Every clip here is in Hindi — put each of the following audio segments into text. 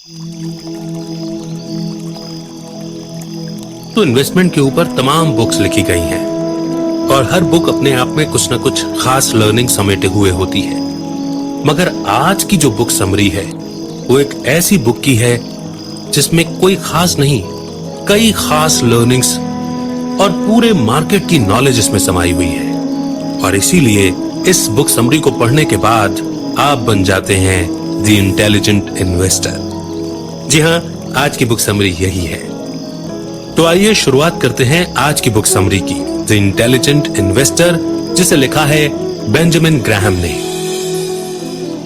तो इन्वेस्टमेंट के ऊपर तमाम बुक्स लिखी गई हैं और हर बुक अपने आप में कुछ न कुछ खास लर्निंग समेटे हुए होती है। मगर आज की जो बुक समरी है वो एक ऐसी बुक की है जिसमें कोई खास नहीं, कई खास लर्निंग्स और पूरे मार्केट की नॉलेज इसमें समाई हुई है। और इसीलिए इस बुक समरी को पढ़ने के बाद आप बन जाते हैं द इंटेलिजेंट इन्वेस्टर। जी हां, आज की बुक समरी यही है। तो आइए शुरुआत करते हैं आज की बुक समरी की, द इंटेलिजेंट इन्वेस्टर, जिसे लिखा है बेंजामिन ग्राहम ने।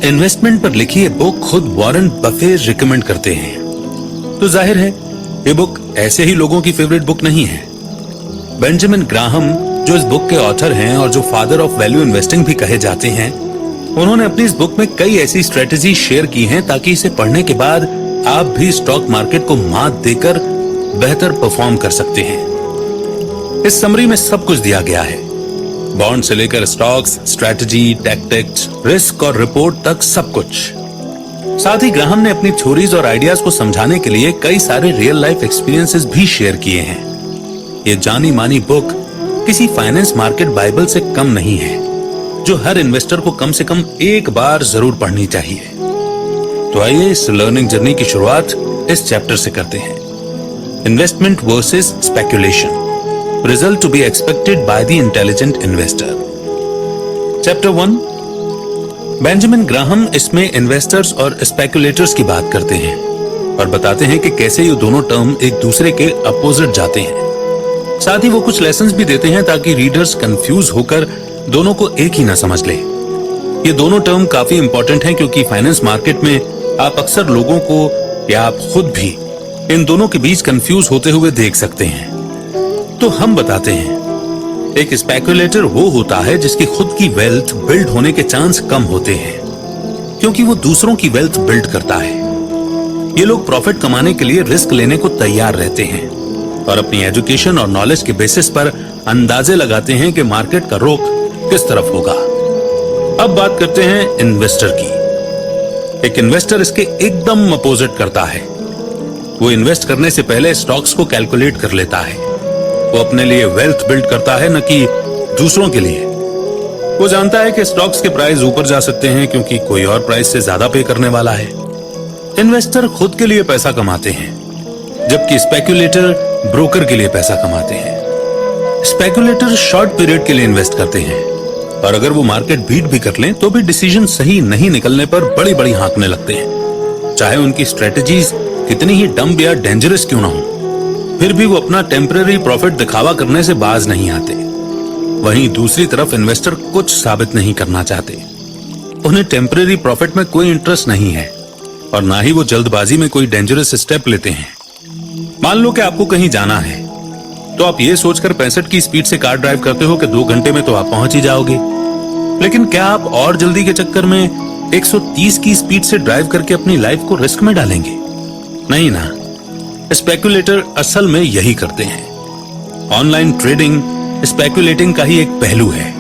इन्वेस्टमेंट पर लिखी ये बुक खुद वॉरेन बफे रिकमेंड करते हैं, तो जाहिर है ये बुक ऐसे ही लोगों की फेवरेट बुक नहीं है। बेंजामिन ग्राहम जो इस बुक के ऑथर हैं और जो फादर ऑफ वैल्यू इन्वेस्टिंग भी कहे जाते हैं, उन्होंने अपनी इस बुक में कई ऐसी स्ट्रेटेजी शेयर की हैं ताकि इसे पढ़ने के बाद आप भी स्टॉक मार्केट को मात देकर बेहतर परफॉर्म कर सकते हैं। इस समरी में सब कुछ दिया गया है, बॉन्ड से लेकर स्टॉक्स, स्ट्रेटजी, टैक्टिक्स, रिस्क और रिपोर्ट तक सब कुछ। साथ ही ग्राहम ने अपनी थ्योरीज और आइडियाज को समझाने के लिए कई सारे रियल लाइफ एक्सपीरियंसेस भी शेयर किए हैं। ये जानी मानी बुक किसी फाइनेंस मार्केट बाइबल से कम नहीं है, जो हर इन्वेस्टर को कम से कम एक बार जरूर पढ़नी चाहिए। तो आइए इस लर्निंग जर्नी की शुरुआत इस चैप्टर से करते हैं, investment versus speculation, result to be expected by the intelligent investor. Chapter 1। Benjamin Graham इसमें इन्वेस्टर्स और स्पेकुलेटर्स की बात करते हैं और बताते हैं कि कैसे ये दोनों टर्म एक दूसरे के अपोजिट जाते हैं। साथ ही वो कुछ लेसन्स भी देते हैं ताकि रीडर्स कंफ्यूज होकर दोनों को एक ही ना समझ ले। ये दोनों टर्म काफी इंपॉर्टेंट हैं क्योंकि फाइनेंस मार्केट में आप अक्सर लोगों को या आप खुद भी इन दोनों के बीच कंफ्यूज होते हुए देख सकते हैं। तो हम बताते हैं, एक स्पेकुलेटर वो होता है जिसकी खुद की वेल्थ बिल्ड होने के चांस कम होते हैं क्योंकि वो दूसरों की वेल्थ बिल्ड करता है। ये लोग प्रॉफिट कमाने के लिए रिस्क लेने को तैयार रहते हैं और अपनी एजुकेशन और नॉलेज के बेसिस पर अंदाजे लगाते हैं कि मार्केट का रुख किस तरफ होगा। अब बात करते हैं इन्वेस्टर की। एक इन्वेस्टर इसके एकदम अपोजिट करता है। वो इन्वेस्ट करने से पहले स्टॉक्स को कैलकुलेट कर लेता है। वो अपने लिए वेल्थ बिल्ड करता है, न कि दूसरों के लिए। वो जानता है कि स्टॉक्स के प्राइस ऊपर जा सकते हैं क्योंकि कोई और प्राइस से ज्यादा पे करने वाला है। इन्वेस्टर खुद के लिए पैसा कमाते हैं जबकि स्पेकुलेटर ब्रोकर के लिए पैसा कमाते हैं। स्पेकुलेटर शॉर्ट पीरियड के लिए इन्वेस्ट करते हैं और अगर वो मार्केट बीट भी कर लें तो भी डिसीजन सही नहीं निकलने पर बड़ी बड़ी हाँकने लगते हैं, चाहे उनकी स्ट्रेटजीज कितनी ही डम्ब या डेंजरस क्यों ना हो। फिर भी वो अपना टेम्पररी प्रॉफिट दिखावा करने से बाज नहीं आते। वहीं दूसरी तरफ इन्वेस्टर कुछ साबित नहीं करना चाहते। उन्हें टेम्पररी प्रॉफिट में कोई इंटरेस्ट नहीं है और ना ही वो जल्दबाजी में कोई डेंजरस स्टेप लेते हैं। मान लो कि आपको कहीं जाना है तो आप ये सोचकर 65 की स्पीड से कार ड्राइव करते हो कि 2 घंटे में तो आप पहुंच ही जाओगे। लेकिन क्या आप और जल्दी के चक्कर में 130 की स्पीड से ड्राइव करके अपनी लाइफ को रिस्क में डालेंगे? नहीं ना। स्पेकुलेटर असल में यही करते हैं। ऑनलाइन ट्रेडिंग स्पेकुलेटिंग का ही एक पहलू है।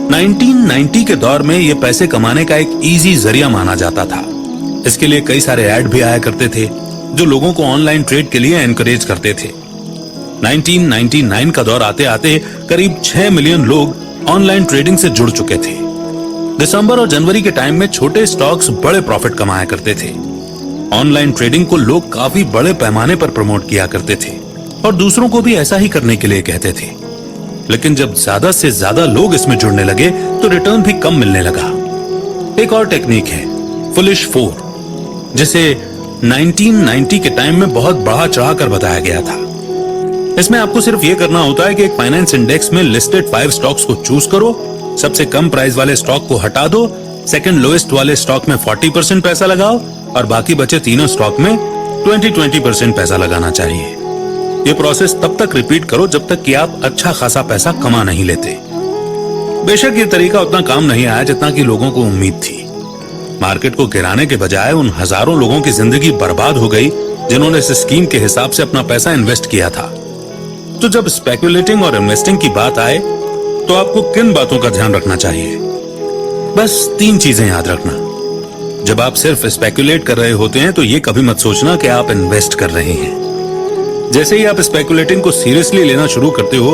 1990 के दौर में यह पैसे कमाने का एक इजी जरिया माना जाता था। इसके लिए कई सारे ऐड भी आया करते थे जो लोगों को ऑनलाइन ट्रेड के लिए एनकरेज करते थे। 1999 का दौर आते आते करीब 6 मिलियन लोग ऑनलाइन ट्रेडिंग से जुड़ चुके थे। दिसंबर और जनवरी के टाइम में छोटे स्टॉक्स बड़े प्रॉफिट कमाया करते थे। ऑनलाइन ट्रेडिंग को लोग काफी बड़े पैमाने पर प्रमोट किया करते थे और दूसरों को भी ऐसा ही करने के लिए कहते थे। लेकिन जब ज्यादा से ज्यादा लोग इसमें जुड़ने लगे तो रिटर्न भी कम मिलने लगा। एक और टेक्निक है फुलिश 4, जिसे 1990 के टाइम में बहुत बढ़ा चढ़ा कर बताया गया था। इसमें आपको सिर्फ ये करना होता है कि एक फाइनेंस इंडेक्स में लिस्टेड 5 स्टॉक्स को चूज करो, सबसे कम प्राइस वाले स्टॉक को हटा दो, सेकंड लोएस्ट वाले स्टॉक में 40% पैसा लगाओ और बाकी बचे तीनों स्टॉक में 20% पैसा लगाना चाहिए। ये प्रोसेस तब तक रिपीट करो जब तक कि आप अच्छा खासा पैसा कमा नहीं लेते। बेशक ये तरीका उतना काम नहीं आया जितना कि लोगों को उम्मीद थी। मार्केट को गिराने के बजाय उन हजारों लोगों की जिंदगी बर्बाद हो गई जिन्होंने इस स्कीम के हिसाब से अपना पैसा इन्वेस्ट किया था। तो जब स्पेकुलेटिंग और इन्वेस्टिंग की बात आए तो आपको किन बातों का ध्यान रखना चाहिए? बस 3 चीजें याद रखना। जब आप सिर्फ स्पेकुलेट कर रहे होते हैं तो ये कभी मत सोचना कि आप इन्वेस्ट कर रहे हैं। जैसे ही आप स्पेकुलेटिंग को सीरियसली लेना शुरू करते हो,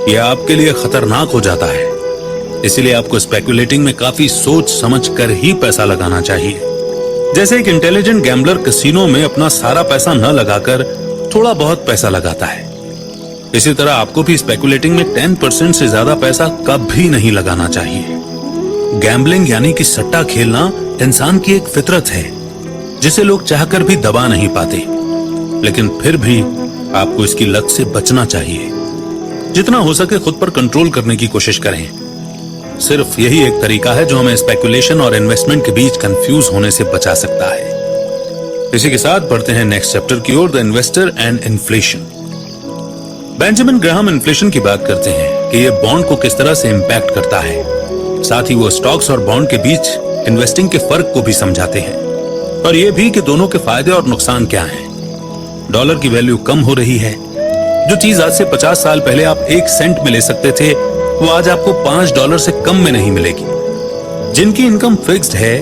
यह आपके लिए खतरनाक हो जाता है। इसीलिए आपको स्पेकुलेटिंग में काफी सोच समझ कर ही पैसा लगाना चाहिए। जैसे एक इंटेलिजेंट गैम्बलर कैसीनो में अपना सारा पैसा न लगाकर थोड़ा बहुत पैसा लगाता है, इसी तरह आपको भी स्पेकुलेटिंग में 10% से ज्यादा पैसा कभी नहीं लगाना चाहिए। गैम्बलिंग यानी कि सट्टा खेलना इंसान की एक फितरत है, जिसे लोग चाहकर भी दबा नहीं पाते, लेकिन फिर भी आपको इसकी लत से बचना चाहिए। जितना हो सके खुद पर कंट्रोल करने की कोशिश करें। सिर्फ यही एक तरीका है जो हमें स्पेकुलेशन और इन्वेस्टमेंट के बीच कंफ्यूज होने से बचा सकता है। इसी के साथ बढ़ते हैं नेक्स्ट चैप्टर की ओर, the investor and inflation. Benjamin Graham inflation की बात करते हैं कि यह बॉन्ड को किस तरह से इंपैक्ट करता है। साथ ही वो स्टॉक्स और बॉन्ड के बीच इन्वेस्टिंग के फर्क को भी समझाते हैं, और ये भी कि दोनों के फायदे और नुकसान क्या हैं। डॉलर की वैल्यू कम हो रही है। जो चीज आज से 50 साल पहले आप 1 सेंट में ले सकते थे, वो आज आपको $5 से कम में नहीं मिलेगी। जिनकी इनकम फिक्स्ड है,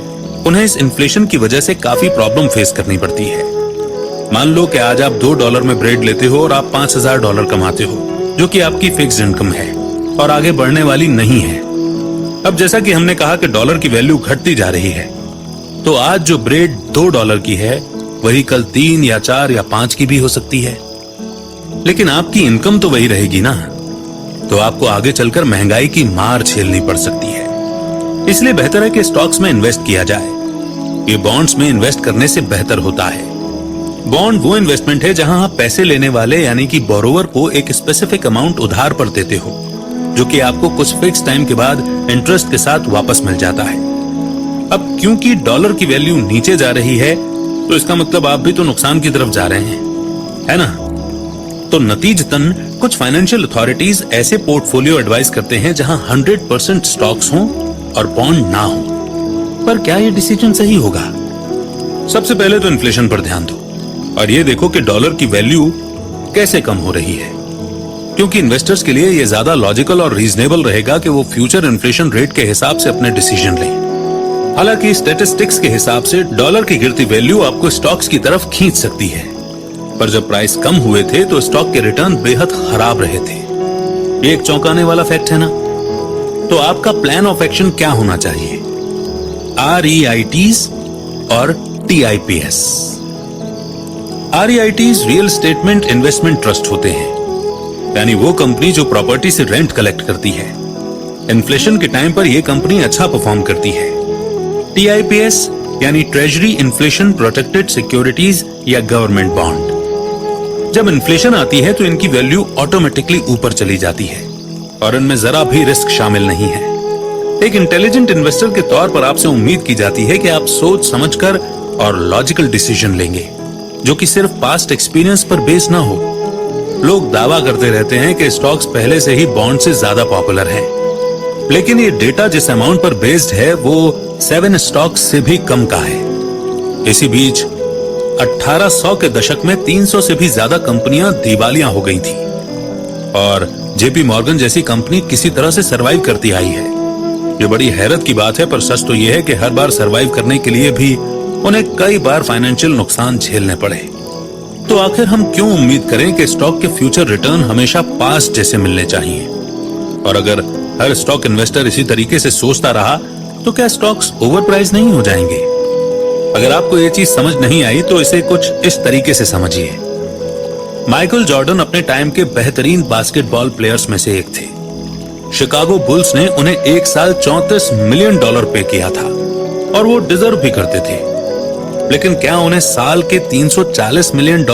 उन्हें इस इन्फ्लेशन की वजह से काफी प्रॉब्लम फेस करनी पड़ती है। मान लो कि आज आप $2 में ब्रेड लेते हो और आप $5000 कमाते हो, जो कि आपकी फिक्स्ड इनकम है और आगे बढ़ने वाली नहीं है। अब जैसा कि हमने कहा कि डॉलर की वैल्यू घटती जा रही है, तो आज जो ब्रेड $2 की है, वही कल 3 या 4 या 5 की भी हो सकती है। लेकिन आपकी इनकम तो वही रहेगी ना, तो आपको आगे चलकर महंगाई की मार झेलनी पड़ सकती है। इसलिए बेहतर है कि स्टॉक्स में इन्वेस्ट किया जाए। ये बॉन्ड्स में इन्वेस्ट करने से बेहतर होता है। बॉन्ड वो इन्वेस्टमेंट है जहां आप पैसे लेने वाले यानी कि बोरोवर को एक स्पेसिफिक अमाउंट उधार पर देते हो, जो कि आपको कुछ फिक्स टाइम के बाद इंटरेस्ट के साथ वापस मिल जाता है। अब क्योंकि डॉलर की वैल्यू नीचे जा रही है, तो इसका मतलब आप भी तो नुकसान की तरफ जा रहे हैं, है ना? तो नतीजतन कुछ फाइनेंशियल अथॉरिटीज ऐसे पोर्टफोलियो एडवाइस करते हैं जहां 100% स्टॉक्स हों और बॉन्ड ना हो। पर क्या ये डिसीजन सही होगा? सबसे पहले तो इन्फ्लेशन पर ध्यान दो और ये देखो कि डॉलर की वैल्यू कैसे कम हो रही है, क्योंकि इन्वेस्टर्स के लिए ये ज्यादा लॉजिकल और रीजनेबल रहेगा कि वो फ्यूचर इन्फ्लेशन रेट के हिसाब से अपने डिसीजन लें। हालांकि स्टैटिस्टिक्स के हिसाब से डॉलर की गिरती वैल्यू आपको स्टॉक्स की तरफ खींच सकती है, पर जब प्राइस कम हुए थे तो स्टॉक के रिटर्न बेहद खराब रहे थे। ये एक चौंकाने वाला फैक्ट है ना? तो आपका प्लान ऑफ एक्शन क्या होना चाहिए? REITs और TIPS। REITs real statement investment trust होते हैं, यानी वो कंपनी जो प्रॉपर्टी से रेंट कलेक्ट करती है। इन्फ्लेशन के टाइम पर यह कंपनी अच्छा परफॉर्म करती है। TIPS यानी ट्रेजरी इन्फ्लेशन प्रोटेक्टेड सिक्योरिटीज या गवर्नमेंट बॉन्ड। जब इन्फ्लेशन आती है तो इनकी वैल्यू ऑटोमेटिकली ऊपर चली जाती है और इनमें जरा भी रिस्क शामिल नहीं है। एक इंटेलिजेंट इन्वेस्टर के तौर पर आपसे उम्मीद की जाती है कि आप सोच समझकर और लॉजिकल डिसीजन लेंगे, जो कि सिर्फ पास्ट एक्सपीरियंस पर बेस ना हो। लोग दावा करते रहते हैं कि स्टॉक्स पहले से ही बॉन्ड से ज्यादा पॉपुलर हैं, लेकिन ये डेटा जिस अमाउंट पर बेस्ड है वो 7 स्टॉक्स से भी कम का है। इसी बीच 1800 के दशक में 300 से भी ज्यादा कंपनियां दिवालियां हो गई थी और JP मॉर्गन जैसी कंपनी किसी तरह से सरवाइव करती आई है। ये बड़ी हैरत की बात है, पर सच तो यह है कि हर बार सरवाइव करने के लिए भी उन्हें कई बार फाइनेंशियल नुकसान झेलने पड़े। तो आखिर हम क्यों उम्मीद करें कि स्टॉक के फ्यूचर रिटर्न हमेशा पास्ट जैसे मिलने चाहिए? और अगर हर स्टॉक इन्वेस्टर इसी तरीके से सोचता रहा तो क्या स्टॉक्स ओवर प्राइस नहीं हो जाएंगे? अगर आपको ये चीज समझ नहीं आई तो इसे कुछ इस तरीके से समझिए। माइकल जॉर्डन अपने टाइम के बेहतरीन बास्केटबॉल प्लेयर्स में से एक थे। शिकागो बुल्स ने उन्हें एक साल $34 मिलियन पे किया था और वो डिजर्व भी करते थे। लेकिन क्या उन्हें साल के $340 मिलियन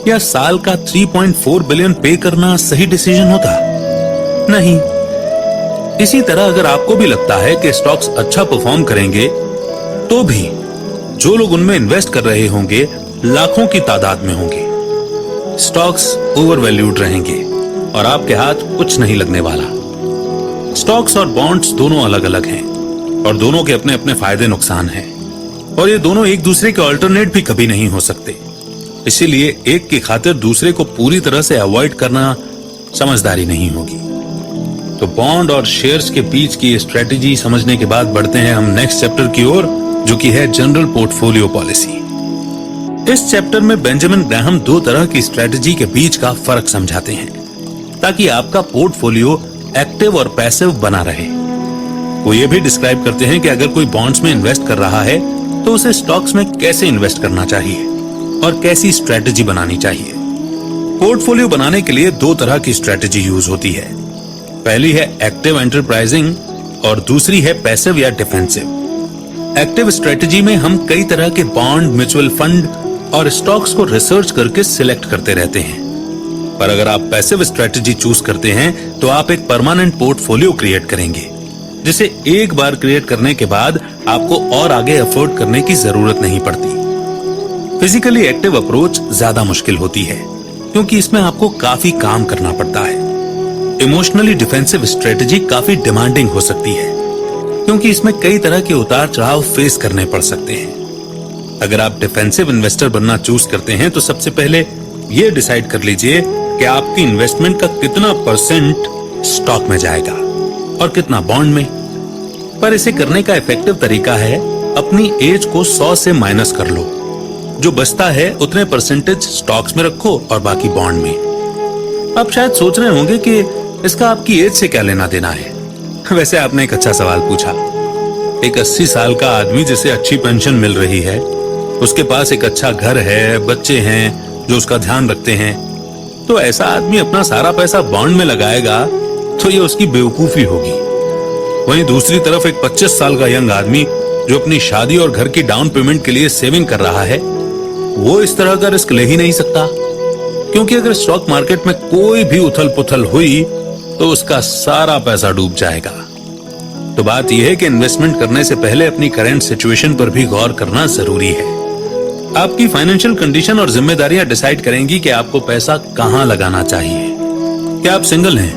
या साल का 3.4 बिलियन पे करना सही डिसीजन होता? नहीं। इसी तरह अगर आपको भी लगता है कि स्टॉक्स अच्छा परफॉर्म करेंगे, तो भी जो लोग उनमें इन्वेस्ट कर रहे होंगे लाखों की तादाद में होंगे। स्टॉक्स ओवर वैल्यूड रहेंगे और आपके हाथ कुछ नहीं लगने वाला। स्टॉक्स और बॉन्ड्स दोनों अलग अलग हैं और दोनों के अपने अपने फायदे नुकसान हैं और ये दोनों एक दूसरे के अल्टरनेट भी कभी नहीं हो सकते। इसीलिए एक की खातिर दूसरे को पूरी तरह से अवॉइड करना समझदारी नहीं होगी। तो बॉन्ड और शेयर्स के बीच की स्ट्रेटेजी समझने के बाद बढ़ते हैं हम नेक्स्ट चैप्टर की ओर, जो कि है जनरल पोर्टफोलियो पॉलिसी। इस चैप्टर में बेंजामिन ग्राहम दो तरह की स्ट्रेटजी के बीच का फर्क समझाते हैं ताकि आपका पोर्टफोलियो एक्टिव और पैसिव बना रहे। वो ये भी डिस्क्राइब करते हैं कि अगर कोई बॉन्ड्स में इन्वेस्ट कर रहा है तो उसे स्टॉक्स में कैसे इन्वेस्ट करना चाहिए और कैसी स्ट्रेटजी बनानी चाहिए। पोर्टफोलियो बनाने के लिए दो तरह की स्ट्रेटजी यूज होती है। पहली है एक्टिव एंटरप्राइजिंग और दूसरी है पैसिव या डिफेंसिव। एक्टिव स्ट्रेटजी में हम कई तरह के बॉन्ड, म्यूचुअल फंड और स्टॉक्स को रिसर्च करके सिलेक्ट करते रहते हैं। पर अगर आप पैसिव स्ट्रेटजी चूज करते हैं तो आप एक परमानेंट पोर्टफोलियो क्रिएट करेंगे, जिसे एक बार क्रिएट करने के बाद आपको और आगे एफर्ट करने की जरूरत नहीं पड़ती। फिजिकली एक्टिव अप्रोच ज्यादा मुश्किल होती है क्योंकि इसमें आपको काफी काम करना पड़ता है। इमोशनली डिफेंसिव स्ट्रेटजी काफी डिमांडिंग हो सकती है क्योंकि इसमें कई तरह के उतार चढ़ाव फेस करने पड़ सकते हैं। अगर आप डिफेंसिव इन्वेस्टर बनना चूज करते हैं तो सबसे पहले यह डिसाइड कर लीजिए कि आपकी इन्वेस्टमेंट का कितना % स्टॉक में जाएगा और कितना बॉन्ड में। पर इसे करने का इफेक्टिव तरीका है अपनी एज को 100 से माइनस कर लो। जो बचता है उतने % स्टॉक्स में रखो और बाकी बॉन्ड में। आप शायद सोच रहे होंगे कि इसका आपकी एज से क्या लेना देना है। वैसे आपने एक अच्छा सवाल पूछा। एक 80 साल का आदमी जिसे अच्छी पेंशन मिल रही है, उसके पास एक अच्छा घर है, बच्चे हैं जो उसका ध्यान रखते हैं, तो ऐसा आदमी अपना सारा पैसा बॉन्ड में लगाएगा तो ये उसकी बेवकूफी होगी। वहीं दूसरी तरफ एक 25 साल का यंग आदमी जो अपनी शादी और घर की डाउन पेमेंट के लिए सेविंग कर रहा है, वो इस तरह का रिस्क ले ही नहीं सकता क्योंकि अगर स्टॉक मार्केट में कोई भी उथल पुथल हुई तो उसका सारा पैसा डूब जाएगा। तो बात यह है कि इन्वेस्टमेंट करने से पहले अपनी करंट सिचुएशन पर भी गौर करना जरूरी है। आपकी फाइनेंशियल कंडीशन और जिम्मेदारियां डिसाइड करेंगी कि आपको पैसा कहां लगाना चाहिए। क्या आप सिंगल हैं?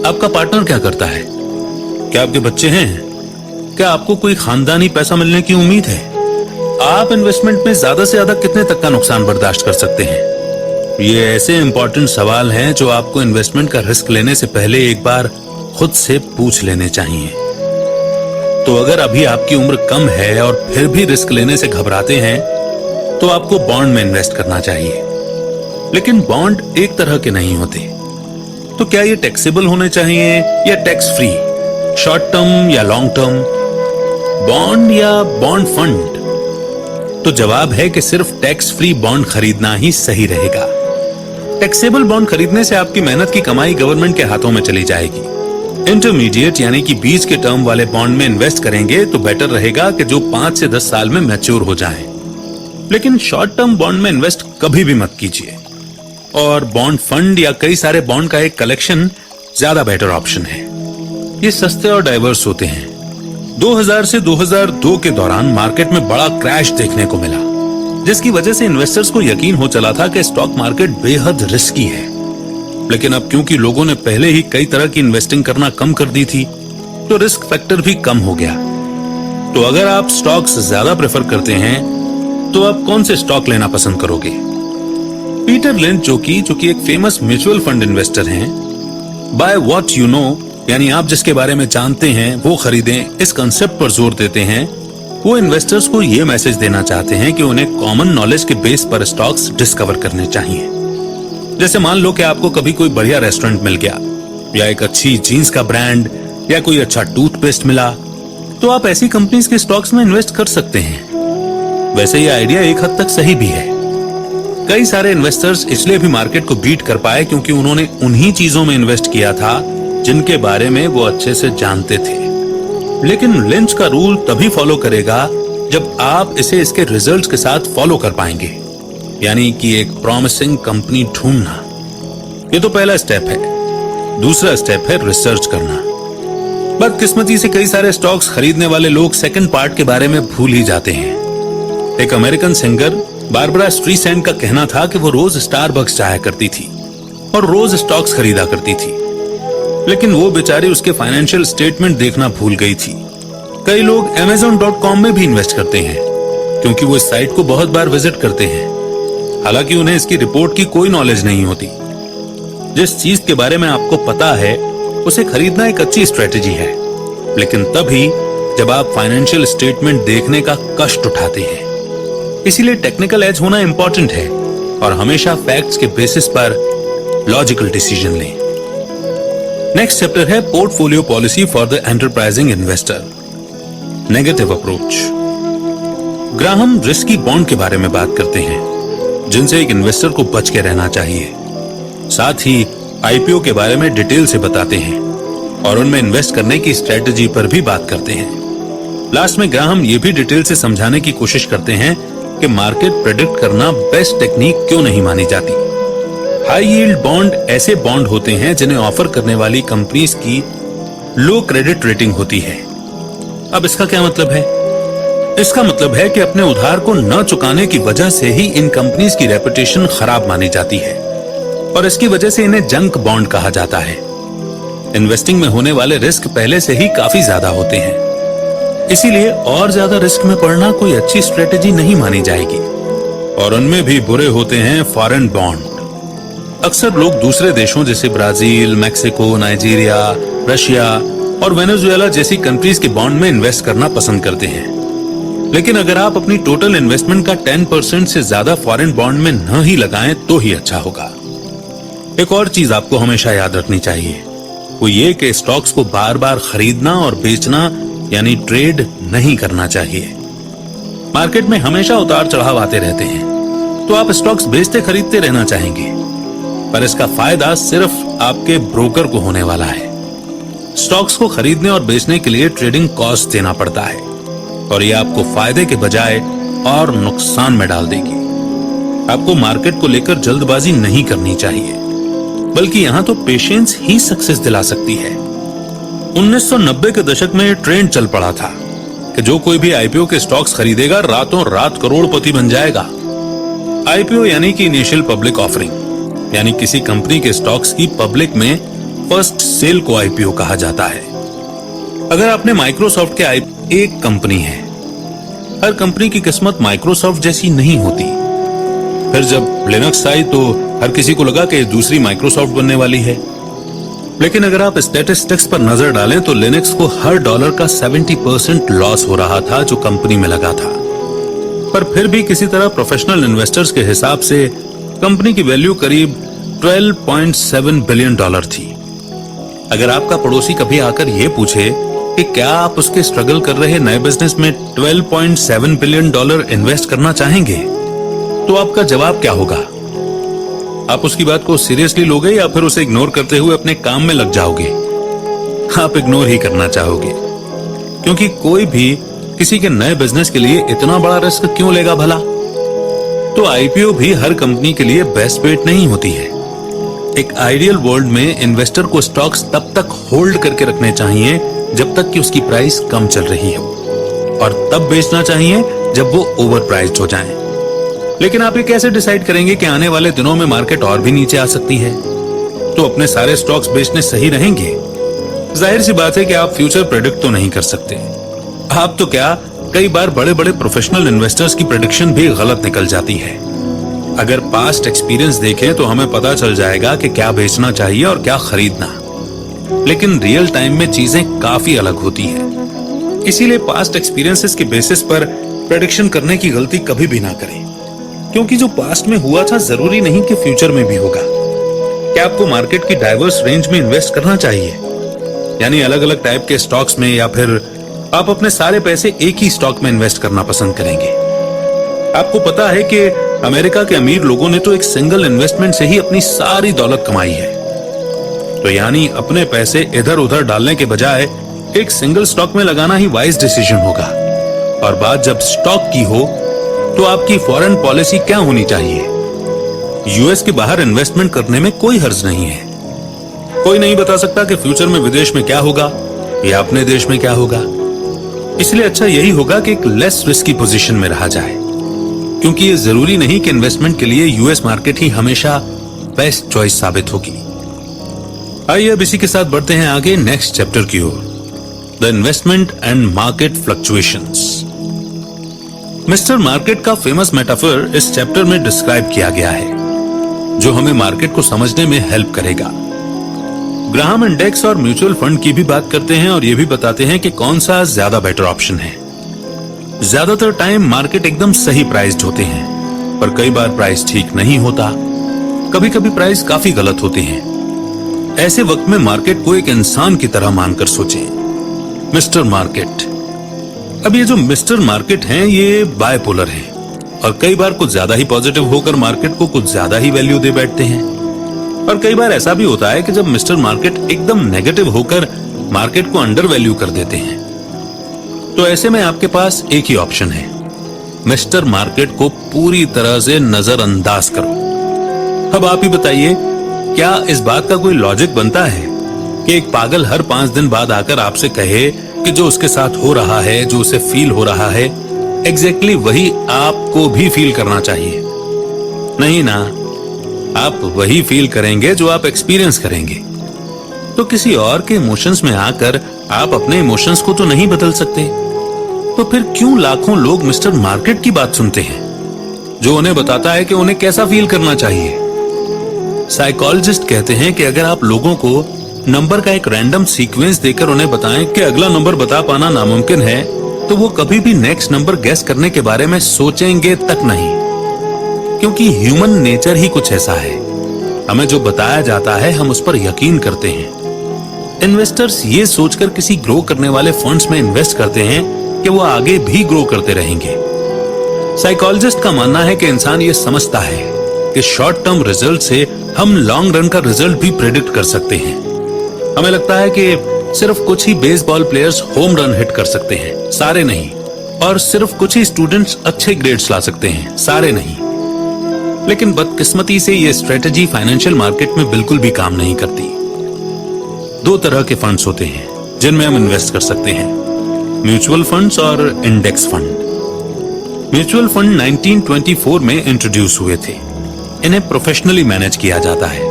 आपका पार्टनर क्या करता है? क्या आपके बच्चे हैं? क्या आपको कोई खानदानी पैसा मिलने की उम्मीद है? आप इन्वेस्टमेंट में ज्यादा से ज्यादा कितने तक का नुकसान बर्दाश्त कर सकते हैं? ये ऐसे इंपॉर्टेंट सवाल हैं जो आपको इन्वेस्टमेंट का रिस्क लेने से पहले एक बार खुद से पूछ लेने चाहिए। तो अगर अभी आपकी उम्र कम है और फिर भी रिस्क लेने से घबराते हैं तो आपको बॉन्ड में इन्वेस्ट करना चाहिए। लेकिन बॉन्ड एक तरह के नहीं होते। तो क्या ये टैक्सेबल होने चाहिए या टैक्स फ्री, शॉर्ट टर्म या लॉन्ग टर्म, बॉन्ड या बॉन्ड फंड? तो जवाब है कि सिर्फ टैक्स फ्री बॉन्ड खरीदना ही सही रहेगा। टैक्सेबल बॉन्ड खरीदने से आपकी मेहनत की कमाई गवर्नमेंट के हाथों में चली जाएगी। इंटरमीडिएट यानी कि बीच के टर्म वाले बॉन्ड में इन्वेस्ट करेंगे तो बेटर रहेगा कि जो 5 से 10 साल में मैच्योर हो जाएं। लेकिन शॉर्ट टर्म बॉन्ड में इन्वेस्ट कभी भी मत कीजिए। और बॉन्ड फंड या कई सारे बॉन्ड का एक कलेक्शन ज्यादा बेटर ऑप्शन है। ये सस्ते और डाइवर्स होते हैं। 2000 से 2002 के दौरान मार्केट में बड़ा क्रैश देखने को मिला, जिसकी वजह से इन्वेस्टर्स को यकीन हो चला था कि स्टॉक मार्केट बेहद रिस्की है। लेकिन अब क्योंकि लोगों ने पहले ही कई तरह की इन्वेस्टिंग करना कम कर दी थी, तो रिस्क फैक्टर भी कम हो गया। तो अगर आप स्टॉक्स ज्यादा प्रेफर करते हैं तो आप कौन से स्टॉक लेना पसंद करोगे? पीटर लिंच जो कि एक फेमस म्यूचुअल फंड इन्वेस्टर हैं, बाय व्हाट यू नो यानी आप जिसके बारे में जानते हैं वो खरीदें, इस कंसेप्ट पर जोर देते हैं। वो इन्वेस्टर्स को ये मैसेज देना चाहते हैं कि उन्हें कॉमन नॉलेज के बेस पर स्टॉक्स डिस्कवर करने चाहिए। जैसे मान लो कि आपको कभी कोई बढ़िया रेस्टोरेंट मिल गया या एक अच्छी जीन्स का ब्रांड या कोई अच्छा टूथपेस्ट मिला, तो आप ऐसी कंपनीज के स्टॉक्स में इन्वेस्ट कर सकते हैं। वैसे ये आइडिया एक हद तक सही भी है। कई सारे इन्वेस्टर्स इसलिए भी मार्केट को बीट कर पाए क्योंकि उन्होंने उन्हीं चीजों में इन्वेस्ट किया था जिनके बारे में वो अच्छे से जानते थे। लेकिन लिंच का रूल तभी फॉलो करेगा जब आप इसे इसके रिजल्ट्स के साथ फॉलो कर पाएंगे, यानी कि एक प्रॉमिसिंग कंपनी ढूंढना। ये तो पहला स्टेप है। दूसरा स्टेप है रिसर्च करना। बदकिस्मती से कई सारे स्टॉक्स खरीदने वाले लोग सेकंड पार्ट के बारे में भूल ही जाते हैं। एक अमेरिकन सिंगर बारबरा स्ट्रीसैंड का कहना था कि वो रोज स्टारबक्स जाया करती थी और रोज स्टॉक्स खरीदा करती थी, लेकिन वो बेचारी उसके फाइनेंशियल स्टेटमेंट देखना भूल गई थी। कई लोग Amazon.com में भी इन्वेस्ट करते हैं क्योंकि वो इस साइट को बहुत बार विजिट करते हैं, हालांकि उन्हें इसकी रिपोर्ट की कोई नॉलेज नहीं होती। जिस चीज के बारे में आपको पता है उसे खरीदना एक अच्छी स्ट्रेटेजी है, लेकिन तभी जब आप फाइनेंशियल स्टेटमेंट देखने का कष्ट उठाते हैं। इसीलिए टेक्निकल एज होना इंपॉर्टेंट है और हमेशा फैक्ट्स के बेसिस पर लॉजिकल डिसीजन लें। नेक्स्ट चैप्टर है portfolio policy for the enterprising investor, negative approach. Graham risky bond के बारे में बात करते हैं जिनसे एक इन्वेस्टर को बच के रहना चाहिए। साथ ही आईपीओ के बारे में डिटेल से बताते हैं और उनमें इन्वेस्ट करने की स्ट्रेटजी पर भी बात करते हैं। लास्ट में ग्राहम ये भी डिटेल से समझाने की कोशिश करते हैं कि मार्केट प्रेडिक्ट करना बेस्ट टेक्निक क्यों नहीं मानी जाती। हाई यील्ड बॉन्ड ऐसे बॉन्ड होते हैं जिन्हें ऑफर करने वाली कंपनीज की लो क्रेडिट रेटिंग होती है। अब इसका क्या मतलब है? इसका मतलब है कि अपने उधार को न चुकाने की वजह से ही इन कंपनीज की रेपुटेशन खराब मानी जाती है और इसकी वजह से इन्हें जंक बॉन्ड कहा जाता है। इन्वेस्टिंग में होने वाले रिस्क पहले से ही काफी ज्यादा होते हैं, इसीलिए और ज्यादा रिस्क में पड़ना कोई अच्छी स्ट्रेटेजी नहीं मानी जाएगी। और उनमें भी बुरे होते हैं फॉरेन बॉन्ड। अक्सर लोग दूसरे देशों जैसे ब्राजील, मैक्सिको, नाइजीरिया, रशिया और वेनेजुएला जैसी कंट्रीज के बॉन्ड में इन्वेस्ट करना पसंद करते हैं, लेकिन अगर आप अपनी टोटल इन्वेस्टमेंट का 10% से ज्यादा फॉरेन बॉन्ड में न ही लगाएं तो ही अच्छा होगा। एक और चीज आपको हमेशा याद रखनी चाहिए, वो ये कि स्टॉक्स को बार बार खरीदना और बेचना यानी ट्रेड नहीं करना चाहिए। मार्केट में हमेशा उतार चढ़ाव आते रहते हैं, तो आप स्टॉक्स बेचते खरीदते रहना चाहेंगे, पर इसका फायदा सिर्फ आपके ब्रोकर को होने वाला है। स्टॉक्स को खरीदने और बेचने के लिए ट्रेडिंग कॉस्ट देना पड़ता है और ये आपको फायदे के बजाय और नुकसान में डाल देगी। आपको मार्केट को लेकर जल्दबाजी नहीं करनी चाहिए, बल्कि यहाँ तो पेशेंस ही सक्सेस दिला सकती है। 1990 के दशक में ट्रेंड चल पड़ा था कि जो कोई भी आईपीओ के स्टॉक्स खरीदेगा रातों रात करोड़पति बन जाएगा। आईपीओ यानी कि इनिशियल पब्लिक ऑफरिंग, यानी किसी कंपनी के स्टॉक्स की पब्लिक में फर्स्ट सेल को आईपीओ कहा जाता है। अगर आपने माइक्रोसॉफ्ट के एक कंपनी है, हर कंपनी की किस्मत माइक्रोसॉफ्ट जैसी नहीं होती। फिर जब लिनक्स आई तो हर किसी को लगा कि दूसरी माइक्रोसॉफ्ट बनने वाली है, लेकिन अगर आप स्टैटिस्टिक्स पर नजर डालें तो लिनक्स को हर डॉलर का 70% लॉस हो रहा था जो कंपनी में लगा था। पर फिर भी किसी तरह प्रोफेशनल इन्वेस्टर्स के हिसाब से कंपनी की वैल्यू करीब $12.7 बिलियन थी। अगर आपका पड़ोसी कभी आकर यह पूछे कि क्या आप उसके स्ट्रगल कर रहे नए बिजनेस में $12.7 बिलियन इन्वेस्ट करना चाहेंगे, तो आपका जवाब क्या होगा? आप उसकी बात को सीरियसली लोगे या फिर उसे इग्नोर करते हुए अपने काम में लग जाओगे? आप इग्नोर ही करना चाहोगे, क्योंकि कोई भी किसी के नए बिजनेस के लिए इतना बड़ा रिस्क क्यों लेगा भला? तो आईपीओ भी हर कंपनी के लिए बेस्ट बेट नहीं होती है। एक आइडियल वर्ल्ड में इन्वेस्टर को स्टॉक्स तब तक होल्ड करके रखने चाहिए जब तक कि उसकी प्राइस कम चल रही हो, और तब बेचना चाहिए जब वो ओवर प्राइस्ड हो जाए। लेकिन आप ये कैसे डिसाइड करेंगे कि आने वाले दिनों में मार्केट और भी नीचे आ सकती है? तो अपने सारे स्टॉक्स बेचने सही रहेंगे? जाहिर सी बात है कि आप फ्यूचर प्रेडिक्ट तो नहीं कर सकते। आप तो क्या, कई बार बड़े बड़े प्रोफेशनल इन्वेस्टर्स की प्रेडिक्शन भी गलत निकल जाती है। अगर पास्ट एक्सपीरियंस देखें तो हमें पता चल जाएगा कि क्या बेचना चाहिए और क्या खरीदना, लेकिन रियल टाइम में चीजें काफी अलग होती हैं। इसीलिए पास्ट एक्सपीरियंसेस के बेसिस पर प्रेडिक्शन करने की गलती कभी भी ना करें, क्योंकि जो पास्ट में हुआ था जरूरी नहीं कि फ्यूचर में भी होगा। क्या आपको मार्केट की डाइवर्स रेंज में इन्वेस्ट करना चाहिए, यानी अलग अलग टाइप के स्टॉक्स में, या फिर आप अपने सारे पैसे एक ही स्टॉक में इन्वेस्ट करना पसंद करेंगे? आपको पता है कि अमेरिका के अमीर लोगों ने तो एक सिंगल इन्वेस्टमेंट से ही अपनी सारी दौलत कमाई है। तो यानी अपने पैसे इधर उधर डालने के बजाय एक सिंगल स्टॉक में लगाना ही वाइज डिसीजन होगा। और बात जब स्टॉक की हो तो आपकी फॉरेन पॉलिसी क्या होनी चाहिए? यूएस के बाहर इन्वेस्टमेंट करने में कोई हर्ज नहीं है। कोई नहीं बता सकता कि फ्यूचर में विदेश में क्या होगा या अपने देश में क्या होगा। इसलिए अच्छा यही होगा कि एक लेस रिस्की पोजीशन में रहा जाए, क्योंकि ये जरूरी नहीं कि इन्वेस्टमेंट के लिए यूएस मार्केट ही हमेशा बेस्ट चॉइस साबित होगी। आइए अब इसी के साथ बढ़ते हैं आगे नेक्स्ट चैप्टर की ओर, the investment and market fluctuations. Mister market का फेमस मेटाफर इस चैप्टर में डिस्क्राइब किया गया है, जो हमें मार्केट को समझने में हेल्प करेगा। ग्राहम इंडेक्स और म्यूचुअल फंड की भी बात करते हैं और ये भी बताते हैं कि कौन सा ज्यादा बेटर ऑप्शन है। ज्यादातर टाइम मार्केट एकदम सही प्राइस्ड होते हैं, पर कई बार प्राइस ठीक नहीं होता, कभी कभी प्राइस काफी गलत होते हैं। ऐसे वक्त में मार्केट को एक इंसान की तरह मानकर सोचें, मिस्टर मार्केट। अब ये जो मिस्टर मार्केट हैं, ये बायपोलर हैं और कई बार कुछ ज्यादा ही पॉजिटिव होकर मार्केट को कुछ ज्यादा ही वैल्यू दे बैठते हैं, और कई बार ऐसा भी होता है कि जब मिस्टर मार्केट एकदम नेगेटिव होकर मार्केट को अंडर वैल्यू कर देते हैं। तो ऐसे में आपके पास एक ही ऑप्शन है, मिस्टर मार्केट को पूरी तरह से नजरअंदाज करो। अब आप ही बताइए, क्या इस बात का कोई लॉजिक बनता है कि एक पागल हर 5 दिन बाद आकर आपसे कहे कि जो उसके साथ हो रहा है, जो उसे फील हो रहा है, एग्जैक्टली वही आपको भी फील करना चाहिए? नहीं ना, आप वही फील करेंगे जो आप एक्सपीरियंस करेंगे। तो किसी और के इमोशंस में आकर आप अपने इमोशंस को तो नहीं बदल सकते। तो फिर क्यों लाखों लोग मिस्टर मार्केट की बात सुनते हैं, जो उन्हें बताता है कि उन्हें कैसा फील करना चाहिए? साइकोलॉजिस्ट कहते हैं कि अगर आप लोगों को नंबर का एक रैंडम सीक्वेंस देकर उन्हें बताएं कि अगला नंबर बता पाना नामुमकिन है, तो वो कभी भी नेक्स्ट नंबर गेस करने के बारे में सोचेंगे तक नहीं, क्योंकि ह्यूमन नेचर ही कुछ ऐसा है। हमें जो बताया जाता है हम उस पर यकीन करते हैं। इन्वेस्टर्स ये सोचकर किसी ग्रो करने वाले फंड्स में इन्वेस्ट करते हैं कि वो आगे भी ग्रो करते रहेंगे। साइकोलॉजिस्ट का मानना है कि इंसान ये समझता है कि शॉर्ट टर्म रिजल्ट से हम लॉन्ग रन का रिजल्ट भी प्रेडिक्ट कर सकते हैं। हमें लगता है कि सिर्फ कुछ ही baseball players home run hit कर सकते हैं, सारे नहीं, और सिर्फ कुछ ही स्टूडेंट्स अच्छे ग्रेड्स ला सकते हैं, सारे नहीं। लेकिन बदकिस्मती से ये स्ट्रेटजी फाइनेंशियल मार्केट में बिल्कुल भी काम नहीं करती। 2 तरह के फंड्स होते हैं जिनमें हम इन्वेस्ट कर सकते हैं, म्यूचुअल फंड्स और इंडेक्स फंड। म्यूचुअल फंड 1924 में इंट्रोड्यूस हुए थे। इन्हें प्रोफेशनली मैनेज किया जाता है,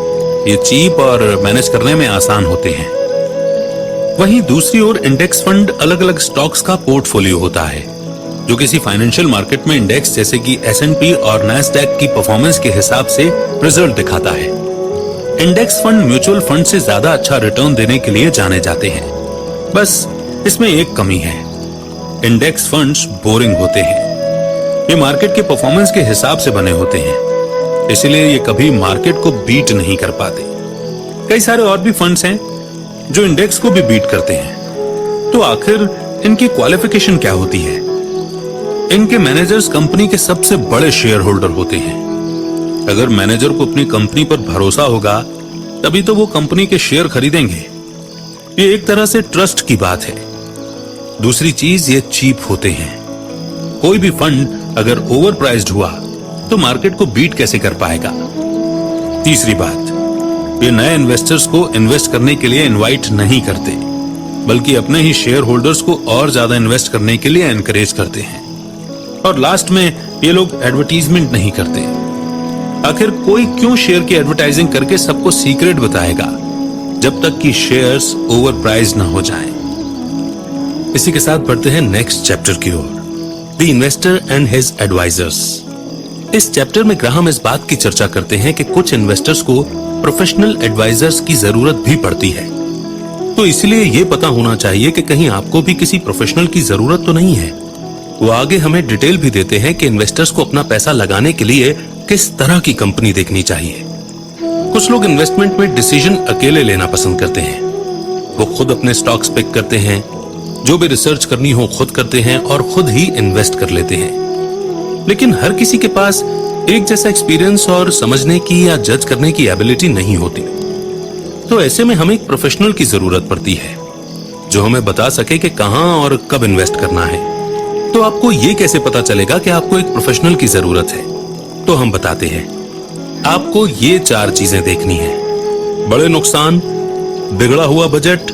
ये चीप और मैनेज करने में आसान होते हैं। वहीं दूसरी ओर इंडेक्स फंड अलग अलग स्टॉक्स का पोर्टफोलियो होता है, जो किसी फाइनेंशियल मार्केट में इंडेक्स जैसे कि S&P और नैस्डैक की परफॉर्मेंस के हिसाब से रिजल्ट दिखाता है। इंडेक्स फंड म्यूचुअल फंड से ज्यादा अच्छा रिटर्न देने के लिए जाने जाते हैं। बस इसमें एक कमी है, इंडेक्स फंड्स बोरिंग होते हैं। ये मार्केट के परफॉर्मेंस के हिसाब से बने होते हैं, इसलिए ये कभी मार्केट को बीट नहीं कर पाते। कई सारे और भी फंड्स हैं जो इंडेक्स को भी बीट करते हैं। तो आखिर इनकी क्वालिफिकेशन क्या होती है? इनके मैनेजर्स कंपनी के सबसे बड़े शेयर होल्डर होते हैं। अगर मैनेजर को अपनी कंपनी पर भरोसा होगा तभी तो वो कंपनी के शेयर खरीदेंगे। ये एक तरह से ट्रस्ट की बात है। दूसरी चीज, ये चीप होते हैं। कोई भी फंड अगर ओवर प्राइस्ड हुआ तो मार्केट को बीट कैसे कर पाएगा? तीसरी बात, ये नए इन्वेस्टर्स को इन्वेस्ट करने के लिए इनवाइट नहीं करते, बल्कि अपने ही शेयर होल्डर्स को और ज्यादा इन्वेस्ट करने के लिए एनकरेज करते हैं। और लास्ट में ये लोग एडवर्टीजमेंट नहीं करते। आखिर कोई क्यों शेयर की एडवर्टाइजिंग करके सबको सीक्रेट बताएगा जब तक कि शेयर्स ओवर प्राइस ना हो जाएं। इसी के साथ बढ़ते हैं नेक्स्ट चैप्टर की ओर, the investor and his advisers. इस चैप्टर में ग्राहम इस बात की चर्चा करते हैं कि कुछ इन्वेस्टर्स को प्रोफेशनल एडवाइजर्स की जरूरत भी पड़ती है। तो इसलिए ये पता होना चाहिए कि कहीं आपको भी किसी प्रोफेशनल की जरूरत तो नहीं है। वो आगे हमें डिटेल भी देते हैं कि इन्वेस्टर्स को अपना पैसा लगाने के लिए किस तरह की कंपनी देखनी चाहिए। कुछ लोग इन्वेस्टमेंट में डिसीजन अकेले लेना पसंद करते हैं। वो खुद अपने स्टॉक्स पिक करते हैं, जो भी रिसर्च करनी हो खुद करते हैं और खुद ही इन्वेस्ट कर लेते हैं। लेकिन हर किसी के पास एक जैसा एक्सपीरियंस और समझने की या जज करने की एबिलिटी नहीं होती। तो ऐसे में हमें एक प्रोफेशनल की जरूरत पड़ती है जो हमें बता सके कि कहां और कब इन्वेस्ट करना है। तो आपको ये कैसे पता चलेगा कि आपको एक प्रोफेशनल की जरूरत है? तो हम बताते हैं। आपको ये 4 चीजें देखनी है: बड़े नुकसान, बिगड़ा हुआ बजट,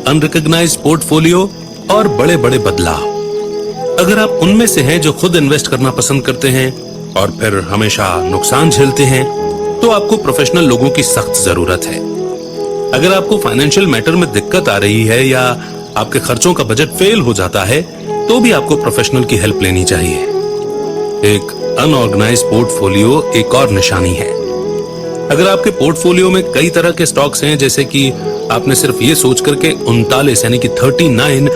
अनरिकॉग्नाइज्ड पोर्टफोलियो और बड़े बड़े बदलाव। अगर आप उनमें से हैं जो खुद इन्वेस्ट करना पसंद करते हैं और फिर हमेशा नुकसान झेलते हैं, तो आपको प्रोफेशनल लोगों की सख्त जरूरत है। अगर आपको फाइनेंशियल मैटर में दिक्कत आ रही है या आपके खर्चों का बजट फेल हो जाता है, तो भी आपको प्रोफेशनल की हेल्प लेनी चाहिए। एक अनऑर्गेनाइज्ड पोर्टफोलियो एक और निशानी है। अगर आपके पोर्टफोलियो में कई तरह के स्टॉक्स हैं, जैसे कि आपने सिर्फ ये सोच करके 39 यानी कि 39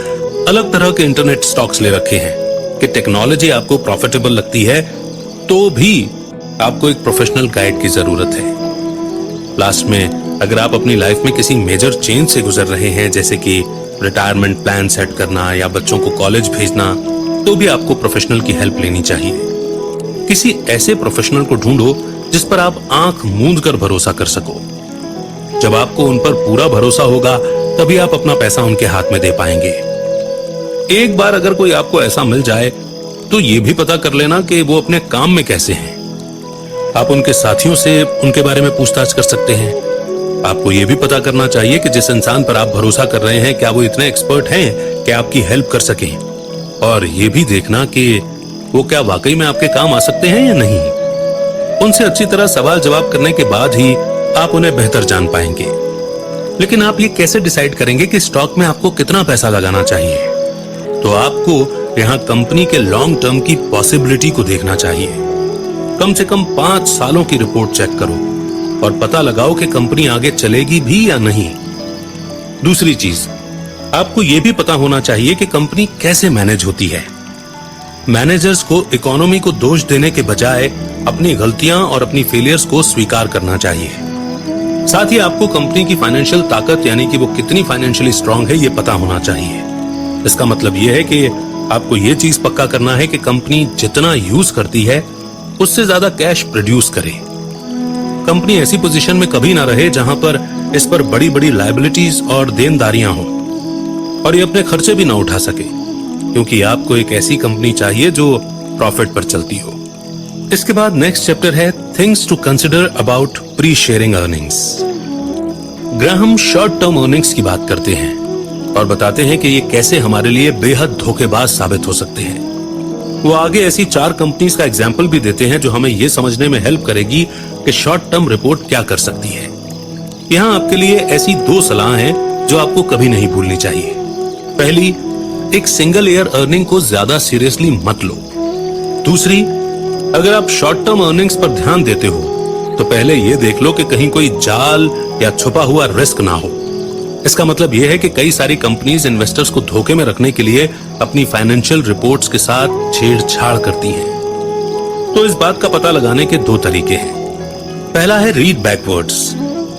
अलग तरह के इंटरनेट स्टॉक्स ले रखे हैं कि टेक्नोलॉजी आपको प्रॉफिटेबल लगती है, तो भी आपको एक प्रोफेशनल गाइड की जरूरत है। लास्ट में अगर आप अपनी लाइफ में किसी मेजर चेंज से गुजर रहे हैं, जैसे कि रिटायरमेंट प्लान सेट करना या बच्चों को कॉलेज भेजना, तो भी आपको प्रोफेशनल की हेल्प लेनी चाहिए। किसी ऐसे प्रोफेशनल को ढूंढो जिस पर आप आंख मूंद कर भरोसा कर सको। जब आपको उन पर पूरा भरोसा होगा, तभी आप अपना पैसा उनके हाथ में दे पाएंगे। एक बार अगर कोई आपको ऐसा मिल जाए, तो ये भी पता कर लेना कि वो अपने काम में कैसे हैं। आप उनके साथियों से उनके बारे में पूछताछ कर सकते हैं। आपको ये भी पता करना चाहिए कि जिस इंसान पर आप भरोसा कर रहे हैं, क्या वो इतने एक्सपर्ट हैं कि आपकी हेल्प कर सकें, और ये भी देखना कि वो क्या वाकई में आपके काम आ सकते हैं या नहीं। उनसे अच्छी तरह सवाल जवाब करने के बाद ही आप उन्हें बेहतर जान पाएंगे। लेकिन आप ये कैसे डिसाइड करेंगे कि स्टॉक में आपको कितना पैसा लगाना चाहिए? तो आपको यहाँ कंपनी के लॉन्ग टर्म की पॉसिबिलिटी को देखना चाहिए। कम से कम 5 सालों की रिपोर्ट चेक करो और पता लगाओ कि कंपनी आगे चलेगी भी या नहीं। दूसरी चीज, आपको यह भी पता होना चाहिए कि कंपनी कैसे मैनेज होती है। मैनेजर्स को इकोनॉमी को दोष देने के बजाय अपनी गलतियां और अपनी फेलियर्स को स्वीकार करना चाहिए। साथ ही आपको कंपनी की फाइनेंशियल ताकत, यानी कि वो कितनी फाइनेंशियली स्ट्रांग है, ये पता होना चाहिए। इसका मतलब यह है कि आपको ये चीज पक्का करना है कि कंपनी जितना यूज करती है, उससे ज्यादा कैश प्रोड्यूस करे। कंपनी ऐसी पोजीशन में कभी ना रहे जहां पर इस पर बड़ी बड़ी लायबिलिटीज और देनदारियां हो, और ये अपने खर्चे भी ना उठा सके, क्योंकि आपको एक ऐसी कंपनी चाहिए जो प्रॉफिट पर चलती हो। इसके बाद नेक्स्ट चैप्टर है things to consider about pre sharing earnings. Graham short term earnings की बात करते हैं और बताते हैं कि ये कैसे हमारे लिए बेहद धोखेबाज साबित हो सकते हैं। वो आगे ऐसी 4 कंपनीज का एग्जाम्पल भी देते हैं जो हमें यह समझने में हेल्प करेगी कि शॉर्ट टर्म रिपोर्ट क्या कर सकती है। यहाँ आपके लिए ऐसी 2 सलाह हैं जो आपको कभी नहीं भूलनी चाहिए। पहली, एक सिंगल ईयर अर्निंग को ज्यादा सीरियसली मत लो। दूसरी, अगर आप शॉर्ट टर्म अर्निंग्स पर ध्यान देते हो तो पहले यह देख लो कि कहीं कोई जाल या छुपा हुआ रिस्क ना हो। इसका मतलब यह है कि कई सारी कंपनीज इन्वेस्टर्स को धोखे में रखने के लिए अपनी फाइनेंशियल रिपोर्ट्स के साथ छेड़छाड़ करती हैं। तो इस बात का पता लगाने के 2 तरीके हैं। पहला है रीड बैकवर्ड्स,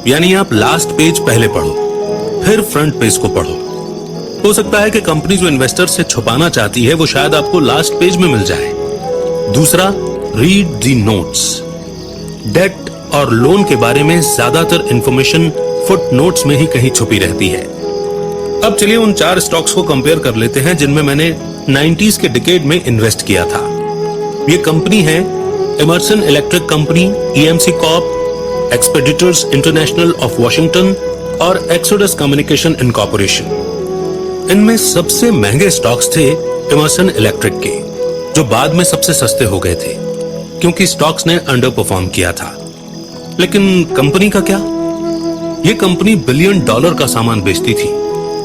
यानी आप लास्ट पेज पहले पढ़ो, फिर फ्रंट पेज को पढ़ो। हो सकता है कि कंपनी जो इन्वेस्टर से छुपाना चाहती है वो शायद आपको लास्ट पेज में मिल जाए। दूसरा, रीड दी नोट्स। डेट और लोन के बारे में ज्यादातर इंफॉर्मेशन फुट नोट्स में ही कहीं छुपी रहती है। अब चलिए उन 4 स्टॉक्स को कंपेयर कर लेते हैं जिनमें मैंने 90s के डिकेड में इन्वेस्ट किया था। ये कंपनी है Emerson Electric company, EMC corp, expeditors international of Washington और एक्सोडस कम्युनिकेशन इनकॉर्पोरेशन। इनमें सबसे महंगे स्टॉक्स थे इमर्सन इलेक्ट्रिक के, जो बाद में सबसे सस्ते हो गए थे क्योंकि स्टॉक्स ने अंडर परफॉर्म किया था। लेकिन कंपनी का क्या? ये कंपनी $1 बिलियन का सामान बेचती थी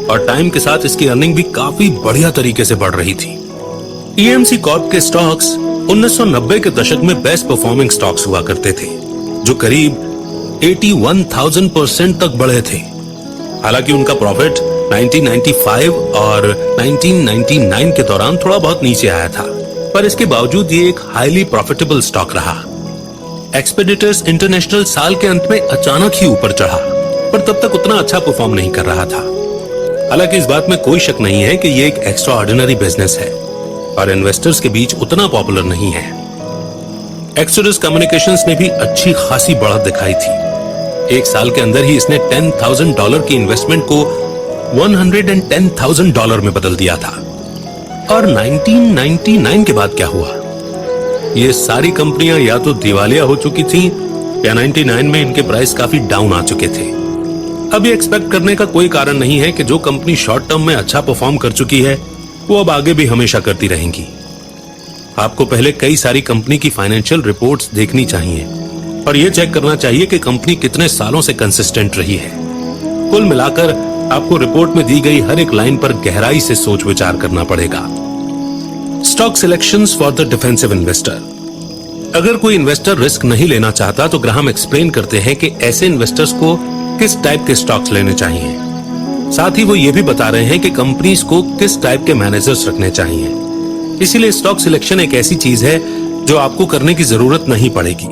और टाइम के साथ इसकी अर्निंग भी काफी बढ़िया तरीके से बढ़ रही थी। EMC कॉर्प के स्टॉक्स 1990 के दशक में बेस्ट परफॉर्मिंग स्टॉक्स हुआ करते थे, जो करीब 81,000% तक बढ़े थे। हालांकि उनका प्रॉफिट 1995 और 1999 के दौरान थोड़ा बहुत नीचे आया था, पर इसके बावजूद ये एक हाईली प्रॉफिटेबल स्टॉक रहा। एक्सपेडिटर्स इंटरनेशनल साल के अंत में अचानक ही ऊपर चढ़ा, पर तब तक उतना अच्छा परफॉर्म नहीं कर रहा था। हालांकि इस बात में कोई शक नहीं है कि ये एक एक्स्ट्रा ऑर्डिनरी बिजनेस है और इन्वेस्टर्स के बीच उतना पॉपुलर नहीं है। एक्सोडस कम्युनिकेशंस ने भी अच्छी खासी बढ़त दिखाई थी। एक साल के अंदर ही इसने $10,000 की इन्वेस्टमेंट को $110,000 में बदल दिया था। और 1999 के बाद क्या हुआ? ये सारी कंपनियां या तो दिवालिया हो चुकी थीं या 99 में इनके प्राइस काफी डाउन आ चुके थे। अब ये एक्सपेक्ट करने का कोई कारण नहीं है कि जो कंपनी शॉर्ट टर्म में अच्छा परफॉर्म कर चुकी है वो अब आगे भी हमेशा करती रहेंगी। आपको पहले कई सारी कंपनी की फाइनेंशियल रिपोर्ट्स देखनी चाहिए और यह चेक करना चाहिए कि कंपनी कितने सालों से कंसिस्टेंट रही है। कुल मिलाकर आपको रिपोर्ट में दी गई हर एक लाइन पर गहराई से सोच विचार करना पड़ेगा। Stock selections for the defensive investor. अगर कोई इन्वेस्टर रिस्क नहीं लेना चाहता तो ग्राहम एक्सप्लेन करते हैं कि ऐसे इन्वेस्टर्स को किस टाइप के स्टॉक्स लेने चाहिए। साथ ही वो ये भी बता रहे हैं कि कंपनीज को किस टाइप के मैनेजर्स रखने चाहिए। इसीलिए स्टॉक सिलेक्शन एक ऐसी चीज है जो आपको करने की जरूरत नहीं पड़ेगी।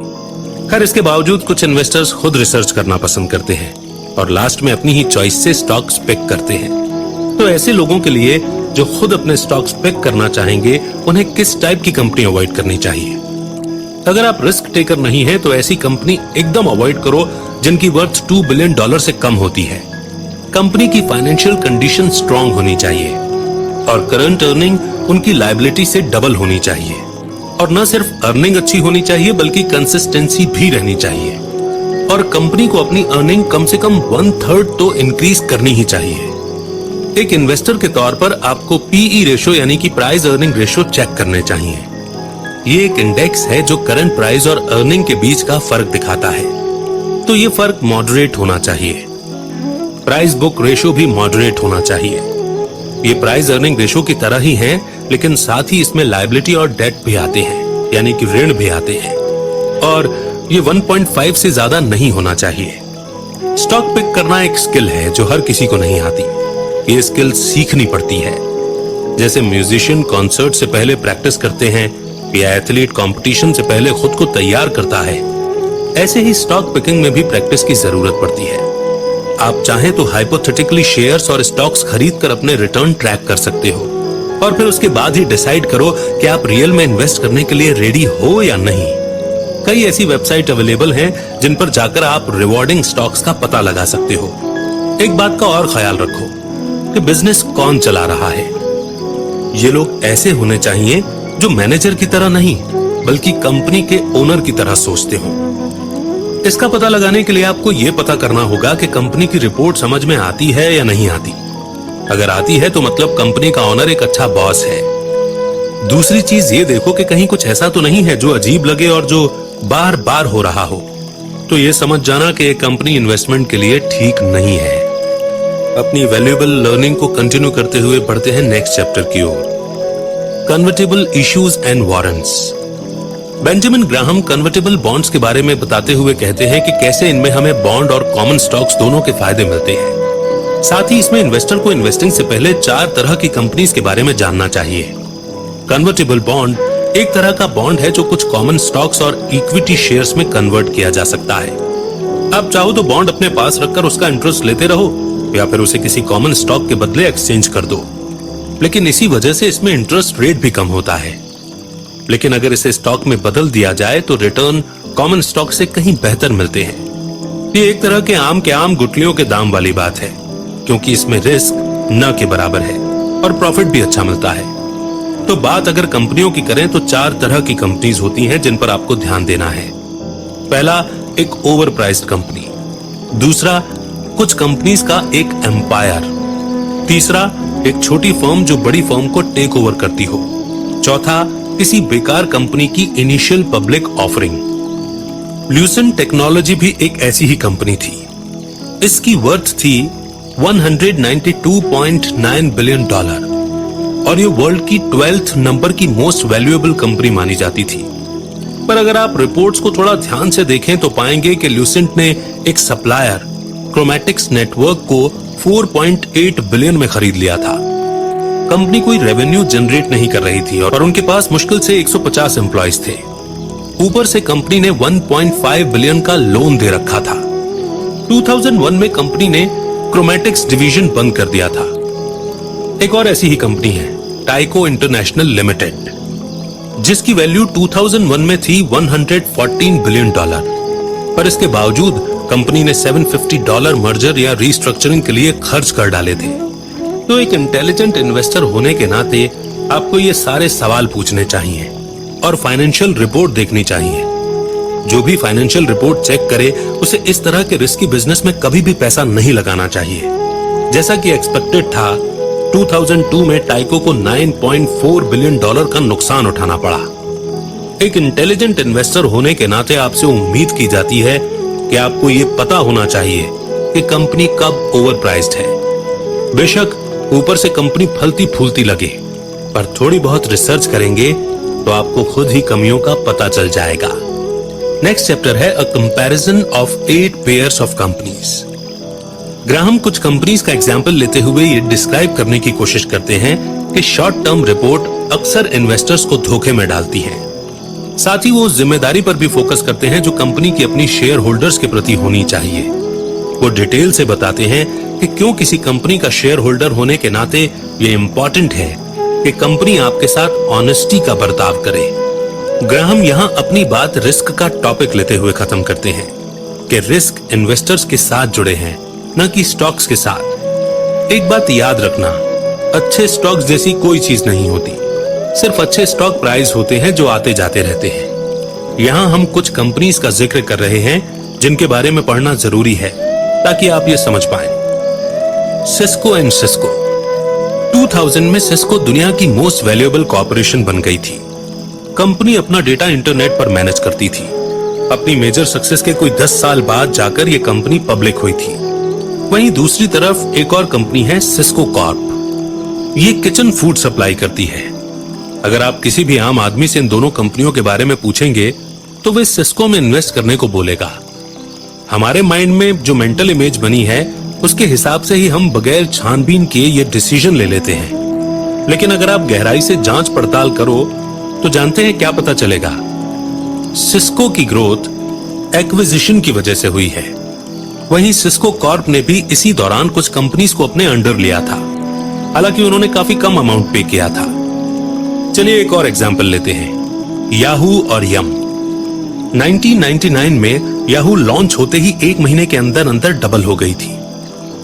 खैर, इसके बावजूद कुछ इन्वेस्टर्स खुद रिसर्च करना पसंद करते हैं और लास्ट में अपनी ही चॉइस से स्टॉक्स पिक करते हैं। तो ऐसे लोगों के लिए जो खुद अपने स्टॉक्स पिक करना चाहेंगे, उन्हें किस टाइप की कंपनी अवॉइड करनी चाहिए? अगर आप रिस्क टेकर नहीं है तो ऐसी कंपनी एकदम अवॉइड करो जिनकी वर्थ $2 बिलियन से कम होती है। कंपनी की फाइनेंशियल कंडीशन स्ट्रांग होनी चाहिए और करंट अर्निंग उनकी लायबिलिटी से डबल होनी चाहिए। और न सिर्फ अर्निंग अच्छी होनी चाहिए बल्कि कंसिस्टेंसी भी रहनी चाहिए। और कंपनी को अपनी अर्निंग कम से कम 1/3 तो इंक्रीज करनी ही चाहिए। एक इन्वेस्टर के तौर पर आपको पीई रेशो यानी कि प्राइस अर्निंग रेशो चेक करने चाहिए। ये एक इंडेक्स है जो करंट प्राइस और अर्निंग के बीच का फर्क दिखाता है। तो ये फर्क मॉडरेट होना चाहिए। प्राइस बुक रेशो भी मॉडरेट होना चाहिए। ये प्राइस अर्निंग रेशो की तरह ही है, लेकिन साथ ही इसमें लायबिलिटी और डेट भी आते हैं, यानी कि ऋण भी आते हैं। और ये 1.5 से ज्यादा नहीं होना चाहिए। स्टॉक पिक करना एक स्किल है जो हर किसी को नहीं आती। ये स्किल सीखनी पड़ती है। जैसे म्यूजिशियन कॉन्सर्ट से पहले प्रैक्टिस करते हैं या एथलीट कंपटीशन से पहले खुद को तैयार करता है, ऐसे ही स्टॉक पिकिंग में भी प्रैक्टिस की जरूरत पड़ती है। आप चाहें तो हाइपोथेटिकली शेयर्स और स्टॉक्स खरीद कर अपने रिटर्न ट्रैक कर सकते हो और फिर उसके बाद ही डिसाइड करो कि आप रियल में इन्वेस्ट करने के लिए रेडी हो या नहीं। कई ऐसी वेबसाइट अवेलेबल हैं जिन पर जाकर आप रिवॉर्डिंग स्टॉक्स का पता लगा सकते हो। एक बात का और ख्याल रखो कि बिजनेस कौन चला रहा है। ये लोग ऐसे होने चाहिए जो मैनेजर की तरह नहीं बल्कि कंपनी के ओनर की तरह सोचते हो। इसका पता लगाने के लिए आपको यह पता करना होगा कि कंपनी की रिपोर्ट समझ में आती है या नहीं आती। अगर आती है तो मतलब कंपनी का ओनर एक अच्छा बॉस है। दूसरी चीज ये देखो कि कहीं कुछ ऐसा तो नहीं है जो अजीब लगे और जो बार बार हो रहा हो। तो ये समझ जाना कि एक कंपनी इन्वेस्टमेंट के लिए ठीक नहीं है। अपनी वैल्यूएबल लर्निंग को कंटिन्यू करते हुए बढ़ते हैं नेक्स्ट चैप्टर की ओर, convertible issues and warrants. Benjamin Graham convertible bonds के बारे में बताते हुए कहते हैं कि कैसे इनमें हमें बॉन्ड और कॉमन स्टॉक्स दोनों के फायदे मिलते हैं। साथ ही इसमें इन्वेस्टर को इन्वेस्टिंग से पहले 4 तरह की कंपनीज के बारे में जानना चाहिए। कन्वर्टेबल बॉन्ड एक तरह का बॉन्ड है जो कुछ कॉमन स्टॉक्स और इक्विटी शेयर्स में कन्वर्ट किया जा सकता है। आप चाहो तो बॉन्ड अपने पास रखकर उसका इंटरेस्ट लेते रहो या फिर उसे किसी कॉमन स्टॉक के बदले एक्सचेंज कर दो, लेकिन इसी वजह से इसमें इंटरेस्ट रेट भी कम होता है। लेकिन अगर इसे स्टॉक में बदल दिया जाए तो रिटर्न कॉमन स्टॉक से कहीं बेहतर मिलते हैं। ये एक तरह के आम गुठलियों के दाम वाली बात है, क्योंकि इसमें रिस्क न के बराबर है और प्रॉफिट भी अच्छा मिलता है। तो बात अगर कंपनियों की करें तो 4 तरह की कंपनीज होती हैं जिन पर आपको ध्यान देना है। पहला, एक ओवर प्राइस्ड कंपनी। दूसरा, कुछ कंपनीज का एक एम्पायर। तीसरा, एक छोटी फर्म जो बड़ी फर्म को टेक ओवर करती हो। चौथा, किसी बेकार कंपनी की initial public offering. Lucent technology भी एक ऐसी ही कंपनी थी। इसकी वर्थ थी $192.9 बिलियन और ये वर्ल्ड की 12th नंबर की मोस्ट वैल्यूएबल कंपनी मानी जाती थी। पर अगर आप रिपोर्ट्स को थोड़ा ध्यान से देखें तो पाएंगे कि ल्यूसेंट ने एक सप्लायर क्रोमैटिक्स नेटवर्क को 4.8 बिलियन में खरीद लिया था। कंपनी कोई रेवेन्यू जनरेट नहीं कर रही थी और उनके पास मुश्किल से 150 एम्प्लॉइज थे। ऊपर से कंपनी ने 1.5 बिलियन का लोन दे रखा था। 2001 में कंपनी ने क्रोमैटिक्स डिवीजन बंद कर दिया था। एक और ऐसी ही कंपनी है, टाइको इंटरनेशनल लिमिटेड, जिसकी वैल्यू 2001 में थी $114 बिलियन। पर इसके बावजूद कंपनी ने $750 मर्जर या रीस्ट्रक्चरिंग के लिए खर्च कर डाले थे। तो एक इंटेलिजेंट इन्वेस्टर होने के नाते आपको ये सारे सवाल पूछने चाहिए और फाइनेंशियल रिपोर्ट देखनी चाहिए। जो भी फाइनेंशियल रिपोर्ट चेक करे उसे इस तरह के रिस्की बिजनेस में कभी भी पैसा नहीं लगाना चाहिए। जैसा कि एक्सपेक्टेड था, 2002 में टाइको को $9.4 बिलियन का नुकसान उठाना पड़ा। एक इंटेलिजेंट इन्वेस्टर होने के नाते आपसे उम्मीद की जाती है कि आपको ये पता होना चाहिए कि कंपनी कब ओवर प्राइस्ड है। बेशक ऊपर से कंपनी फलती फूलती लगे, पर थोड़ी बहुत रिसर्च करेंगे तो आपको खुद ही कमियों का पता चल जाएगा। नेक्स्ट चैप्टर है a comparison of 8 pairs of companies. Graham कुछ कंपनीज का एग्जाम्पल लेते हुए ये डिस्क्राइब करने की कोशिश करते हैं कि शॉर्ट टर्म रिपोर्ट अक्सर इन्वेस्टर्स को धोखे में डालती है। साथ ही वो जिम्मेदारी पर भी फोकस करते हैं जो कंपनी की अपनी शेयर होल्डर्स के प्रति होनी चाहिए। वो डिटेल से बताते हैं कि क्यों किसी कंपनी का शेयर होल्डर होने के नाते ये इम्पोर्टेंट है कि कंपनी आपके साथ ऑनेस्टी का बर्ताव करे। ग्राहम यहाँ अपनी बात रिस्क का टॉपिक लेते हुए खत्म करते हैं कि रिस्क इन्वेस्टर्स के साथ जुड़े हैं, न कि स्टॉक्स के साथ। एक बात याद रखना, अच्छे स्टॉक्स जैसी कोई चीज नहीं होती, सिर्फ अच्छे स्टॉक प्राइस होते हैं जो आते जाते रहते हैं। यहाँ हम कुछ कंपनीज का जिक्र कर रहे हैं जिनके बारे में पढ़ना जरूरी है ताकि आप ये समझ पाएं। Cisco and Cisco. 2000 में सिस्को दुनिया की मोस्ट वैल्यूएबल कॉर्पोरेशन बन गई थी। कंपनी अपना डेटा इंटरनेट पर मैनेज करती थी। अपनी मेजर सक्सेस के कोई 10 साल बाद जाकर यह कंपनी पब्लिक हुई थी। वहीं दूसरी तरफ एक और कंपनी है सिस्को कॉर्प। ये किचन फूड सप्लाई करती है। अगर आप किसी भी आम आदमी से इन दोनों कंपनियों के बारे में पूछेंगे तो वे सिस्को में इन्वेस्ट करने को बोलेगा। हमारे माइंड में जो मेंटल इमेज बनी है उसके हिसाब से ही हम बगैर छानबीन के ये डिसीजन ले लेते हैं। लेकिन अगर आप गहराई से जांच पड़ताल करो तो जानते हैं क्या पता चलेगा। सिस्को की ग्रोथ एक्विजिशन की वजह से हुई है। वहीं सिस्को कॉर्प ने भी इसी दौरान कुछ कंपनीज को अपने अंडर लिया था, हालांकि उन्होंने काफी कम अमाउंट पे किया था। चलिए एक और एग्जांपल लेते हैं, याहू और यम। 1999 में याहू लॉन्च होते ही 1 महीने के अंदर अंदर डबल हो गई थी।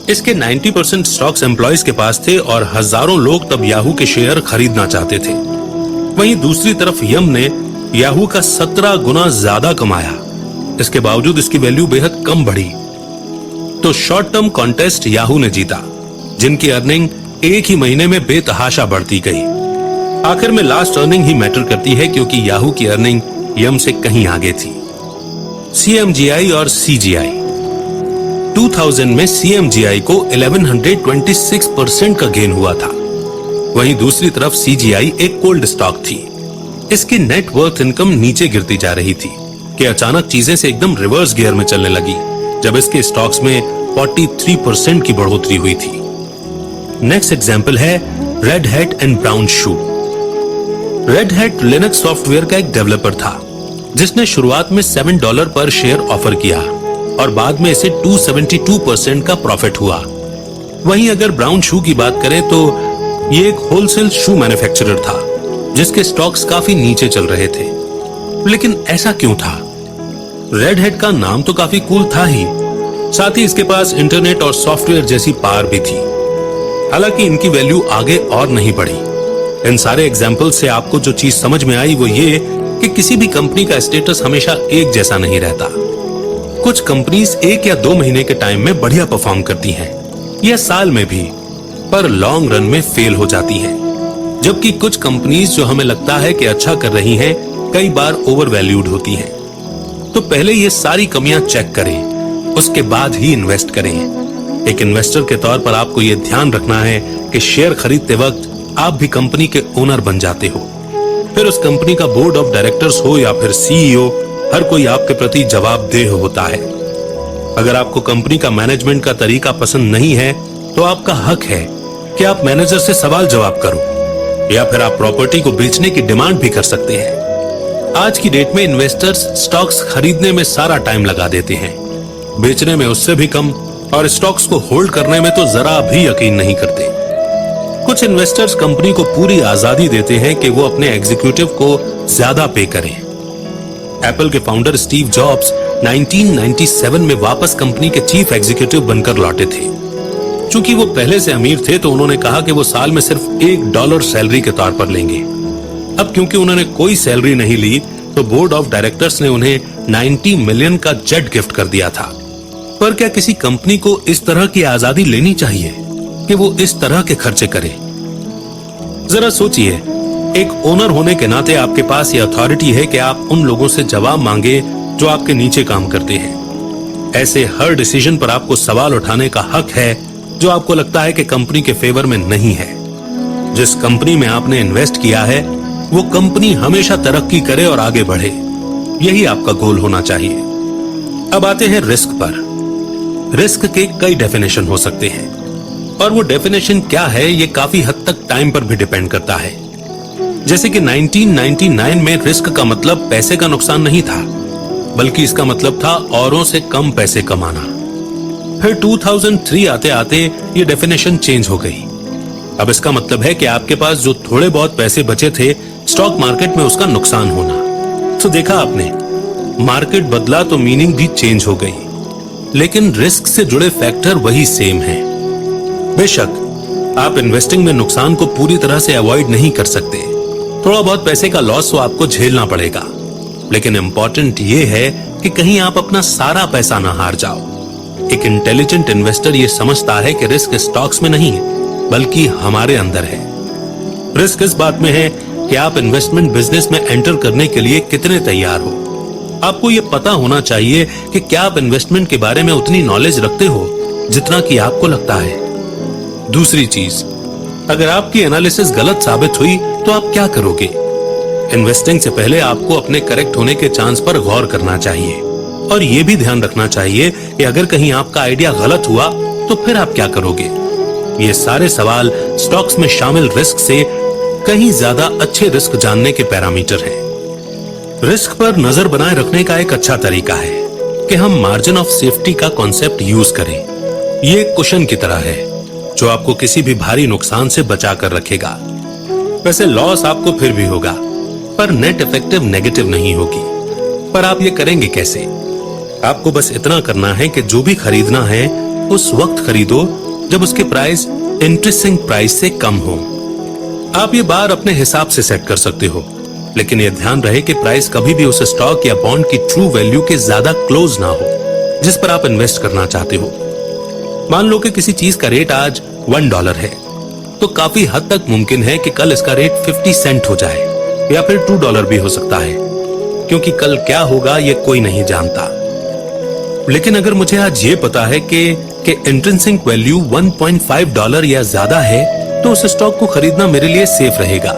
इसके 90% स्टॉक्स एम्प्लॉयज के पास थे और हजारों लोग तब याहू के शेयर खरीदना चाहते थे। वहीं दूसरी तरफ यम ने याहू का 17 गुना ज्यादा कमाया। इसके बावजूद इसकी वैल्यू बेहद कम बढ़ी। तो शॉर्ट टर्म कॉन्टेस्ट याहू ने जीता, जिनकी अर्निंग एक ही महीने में बेतहाशा बढ़ती गई। आखिर में लास्ट अर्निंग ही मैटर करती है क्योंकि याहू की अर्निंग यम से कहीं आगे थी। CMGI और CGI। 2000 में CMGI को 1126% का गेन हुआ था। वहीं दूसरी तरफ CGI एक कोल्ड स्टॉक थी। इसकी नेट वर्थ इनकम नीचे गिरती जा रही थी कि अचानक चीजें से एकदम रिवर्स गियर में चलने लगी जब इसके स्टॉक्स में 43% की बढ़ोतरी हुई थी। नेक्स्ट एग्जांपल है red hat and brown shoe. Red hat Linux software का एक डेवलपर था जिसने शुरुआत में $7 पर शेयर ऑफर किया और बाद में इसे 272% का प्रॉफिट हुआ। वहीं अगर ब्राउन शू की बात करें तो ये एक होलसेल शू मैन्युफैक्चरर था जिसके स्टॉक्स काफी नीचे चल रहे थे। लेकिन ऐसा क्यों था? रेड हैट का नाम तो काफी कूल था ही, साथ ही इसके पास इंटरनेट और सॉफ्टवेयर जैसी पावर भी थी। हालांकि इनकी वैल्यू आगे और नहीं बढ़ी। इन सारे एग्जाम्पल से आपको जो चीज समझ में आई वो ये कि किसी भी कंपनी का स्टेटस हमेशा एक जैसा नहीं रहता। कुछ कंपनीज 1 या 2 महीने के टाइम में बढ़िया परफॉर्म करती हैं, या साल में भी, पर लॉन्ग रन में फेल हो जाती हैं। जबकि कुछ कंपनीज जो हमें लगता है कि अच्छा कर रही हैं, कई बार ओवर वैल्यूड होती हैं। तो पहले ये सारी कमियां चेक करें, उसके बाद ही इन्वेस्ट करें। एक इन्वेस्टर के तौर पर आपको यह ध्यान रखना है कि शेयर खरीदते वक्त आप भी कंपनी के ओनर बन जाते हो। फिर उस कंपनी का बोर्ड ऑफ डायरेक्टर्स हो या फिर CEO, हर कोई आपके प्रति जवाबदेह होता है। अगर आपको कंपनी का मैनेजमेंट का तरीका पसंद नहीं है तो आपका हक है कि आप मैनेजर से सवाल जवाब करो, या फिर आप प्रॉपर्टी को बेचने की डिमांड भी कर सकते हैं। आज की डेट में इन्वेस्टर्स स्टॉक्स खरीदने में सारा टाइम लगा देते हैं, बेचने में उससे भी कम, और स्टॉक्स को होल्ड करने में तो जरा भी यकीन नहीं करते। कुछ इन्वेस्टर्स कंपनी को पूरी आजादी देते हैं कि वो अपने एग्जीक्यूटिव को ज्यादा पे करें। एप्पल के फाउंडर स्टीव जॉब्स 1997 में वापस कंपनी के चीफ एग्जीक्यूटिव बनकर लौटे थे। चूंकि वो पहले से अमीर थे तो उन्होंने कहा कि वो साल में सिर्फ $1 सैलरी के तौर पर लेंगे। अब क्योंकि उन्होंने कोई सैलरी नहीं ली तो बोर्ड ऑफ डायरेक्टर्स ने उन्हें 90 मिलियन का जेट गिफ्ट कर दिया था। पर क्या किसी कंपनी को इस तरह की आजादी लेनी चाहिए कि वो इस तरह के खर्चे करे? जरा सोचिए, एक ओनर होने के नाते आपके पास ये अथॉरिटी है कि आप उन लोगों से जवाब मांगे जो आपके नीचे काम करते हैं। ऐसे हर डिसीजन पर आपको सवाल उठाने का हक है जो आपको लगता है कि कंपनी के फेवर में नहीं है। जिस कंपनी में आपने इन्वेस्ट किया है वो कंपनी हमेशा तरक्की करे और आगे बढ़े, यही आपका गोल होना चाहिए। अब आते हैं रिस्क पर। रिस्क के कई डेफिनेशन हो सकते हैं और वो डेफिनेशन क्या है ये काफी हद तक टाइम पर भी डिपेंड करता है। जैसे कि 1999 में रिस्क का मतलब पैसे का नुकसान नहीं था, बल्कि इसका मतलब था औरों से कम पैसे कमाना। फिर 2003 आते आते ये डेफिनेशन चेंज हो गई। अब इसका मतलब है कि आपके पास जो थोड़े बहुत पैसे बचे थे, स्टॉक मार्केट में उसका नुकसान होना। तो देखा आपने, मार्केट बदला तो मीनिंग भी चेंज हो गई, लेकिन रिस्क से जुड़े फैक्टर वही सेम हैं। बेशक आप इन्वेस्टिंग में नुकसान को पूरी तरह से अवॉइड नहीं कर सकते, थोड़ा बहुत पैसे का लॉस तो आपको झेलना पड़ेगा, लेकिन इंपॉर्टेंट ये है कि कहीं आप अपना सारा पैसा ना हार जाओ। एक इंटेलिजेंट इन्वेस्टर ये समझता है कि रिस्क स्टॉक्स में नहीं बल्कि हमारे अंदर है। रिस्क इस बात में है कि आप इन्वेस्टमेंट बिजनेस में एंटर करने के लिए कितने तैयार हो। आपको यह पता होना चाहिए कि क्या आप इन्वेस्टमेंट के बारे में उतनी नॉलेज रखते हो जितना कि आपको लगता है। दूसरी चीज, अगर आपकी एनालिसिस गलत साबित हुई तो आप क्या करोगे? इन्वेस्टिंग से पहले आपको अपने करेक्ट होने के चांस पर गौर करना चाहिए और यह भी ध्यान रखना चाहिए कि अगर कहीं आपका आइडिया गलत हुआ तो फिर आप क्या करोगे? ये सारे सवाल स्टॉक्स में शामिल रिस्क से कहीं ज्यादा अच्छे रिस्क जानने के पैरामीटर हैं। रिस्क पर नजर बनाए रखने का एक अच्छा तरीका है कि हम मार्जिन ऑफ सेफ्टी का कॉन्सेप्ट यूज करें। ये एक कुशन की तरह है जो आपको किसी भी भारी नुकसान से बचा कर रखेगा। वैसे लॉस आपको फिर भी होगा, पर नेट इफेक्टिव नेगेटिव नहीं होगी। पर आप ये करेंगे कैसे? आपको बस इतना करना है कि जो भी खरीदना है उस वक्त खरीदो जब उसके प्राइस इंटरेस्टिंग प्राइस से कम हो। आप ये बार अपने हिसाब से सेट कर सकते हो, लेकिन यह ध्यान रहे कि प्राइस कभी भी उस स्टॉक या बॉन्ड की ट्रू वैल्यू के ज्यादा क्लोज ना हो जिस पर आप इन्वेस्ट करना चाहते हो। मान लो कि किसी चीज का रेट आज $1 है, तो काफी हद तक मुमकिन है कि कल इसका रेट 50 सेंट हो जाए या फिर $2 भी हो सकता है, क्योंकि कल क्या होगा ये कोई नहीं जानता। लेकिन अगर मुझे आज ये पता है कि इंट्रिंसिक वैल्यू $1.5 या ज्यादा है, तो उस स्टॉक को खरीदना मेरे लिए सेफ रहेगा।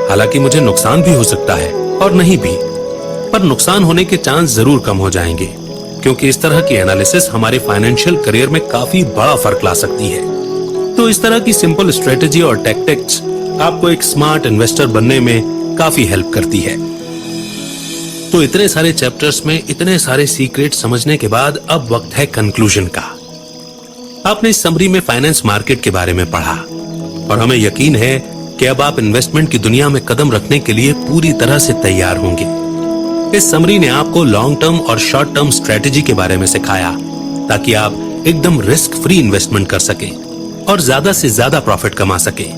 हालांकि मुझे नुकसान भी हो सकता है और नहीं भी, पर नुकसान होने के चांस जरूर कम हो जाएंगे, क्योंकि इस तरह की एनालिसिस हमारे फाइनेंशियल करियर में काफी बड़ा फर्क ला सकती है। तो इस तरह की सिंपल स्ट्रेटेजी और टैक्टिक्स आपको एक स्मार्ट इन्वेस्टर बनने में काफी हेल्प करती है। तो इतने सारे चैप्टर्स में इतने सारे सीक्रेट समझने के बाद अब वक्त है कंक्लूजन का। आपने इस समरी में फाइनेंस मार्केट के बारे में पढ़ा और हमें यकीन है कि अब आप इन्वेस्टमेंट की दुनिया में कदम रखने के लिए पूरी तरह से तैयार होंगे। इस समरी ने आपको लॉन्ग टर्म और शॉर्ट टर्म स्ट्रेटेजी के बारे में सिखाया ताकि आप एकदम रिस्क फ्री इन्वेस्टमेंट कर सकें और ज्यादा से ज्यादा प्रॉफिट कमा सकें।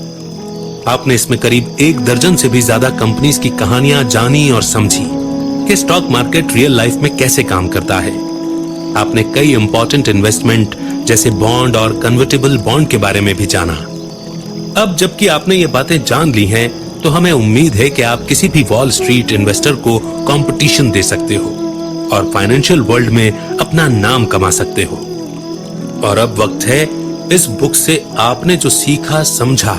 आपने इसमें करीब 1 दर्जन से भी ज्यादा कंपनीज की कहानियां जानी और समझी कि स्टॉक मार्केट रियल लाइफ में कैसे काम करता है। आपने कई इंपॉर्टेंट इन्वेस्टमेंट जैसे बॉन्ड और कन्वर्टेबल बॉन्ड के बारे में भी जाना। अब जबकि आपने ये बातें जान ली हैं, तो हमें उम्मीद है कि आप किसी भी वॉल स्ट्रीट इन्वेस्टर को कंपटीशन दे सकते हो और फाइनेंशियल वर्ल्ड में अपना नाम कमा सकते हो। और अब वक्त है इस बुक से आपने जो सीखा समझा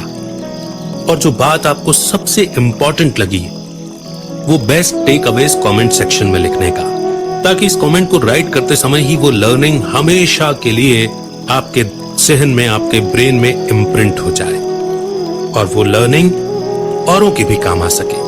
और जो बात आपको सबसे इंपॉर्टेंट लगी वो best takeaways comment section में लिखने का, ताकि इस कमेंट को राइट करते समय ही वो लर्निंग हमेशा के लिए आपके सहन में, आपके ब्रेन में इम्प्रिंट हो जाए और वो लर्निंग औरों के भी काम आ सके।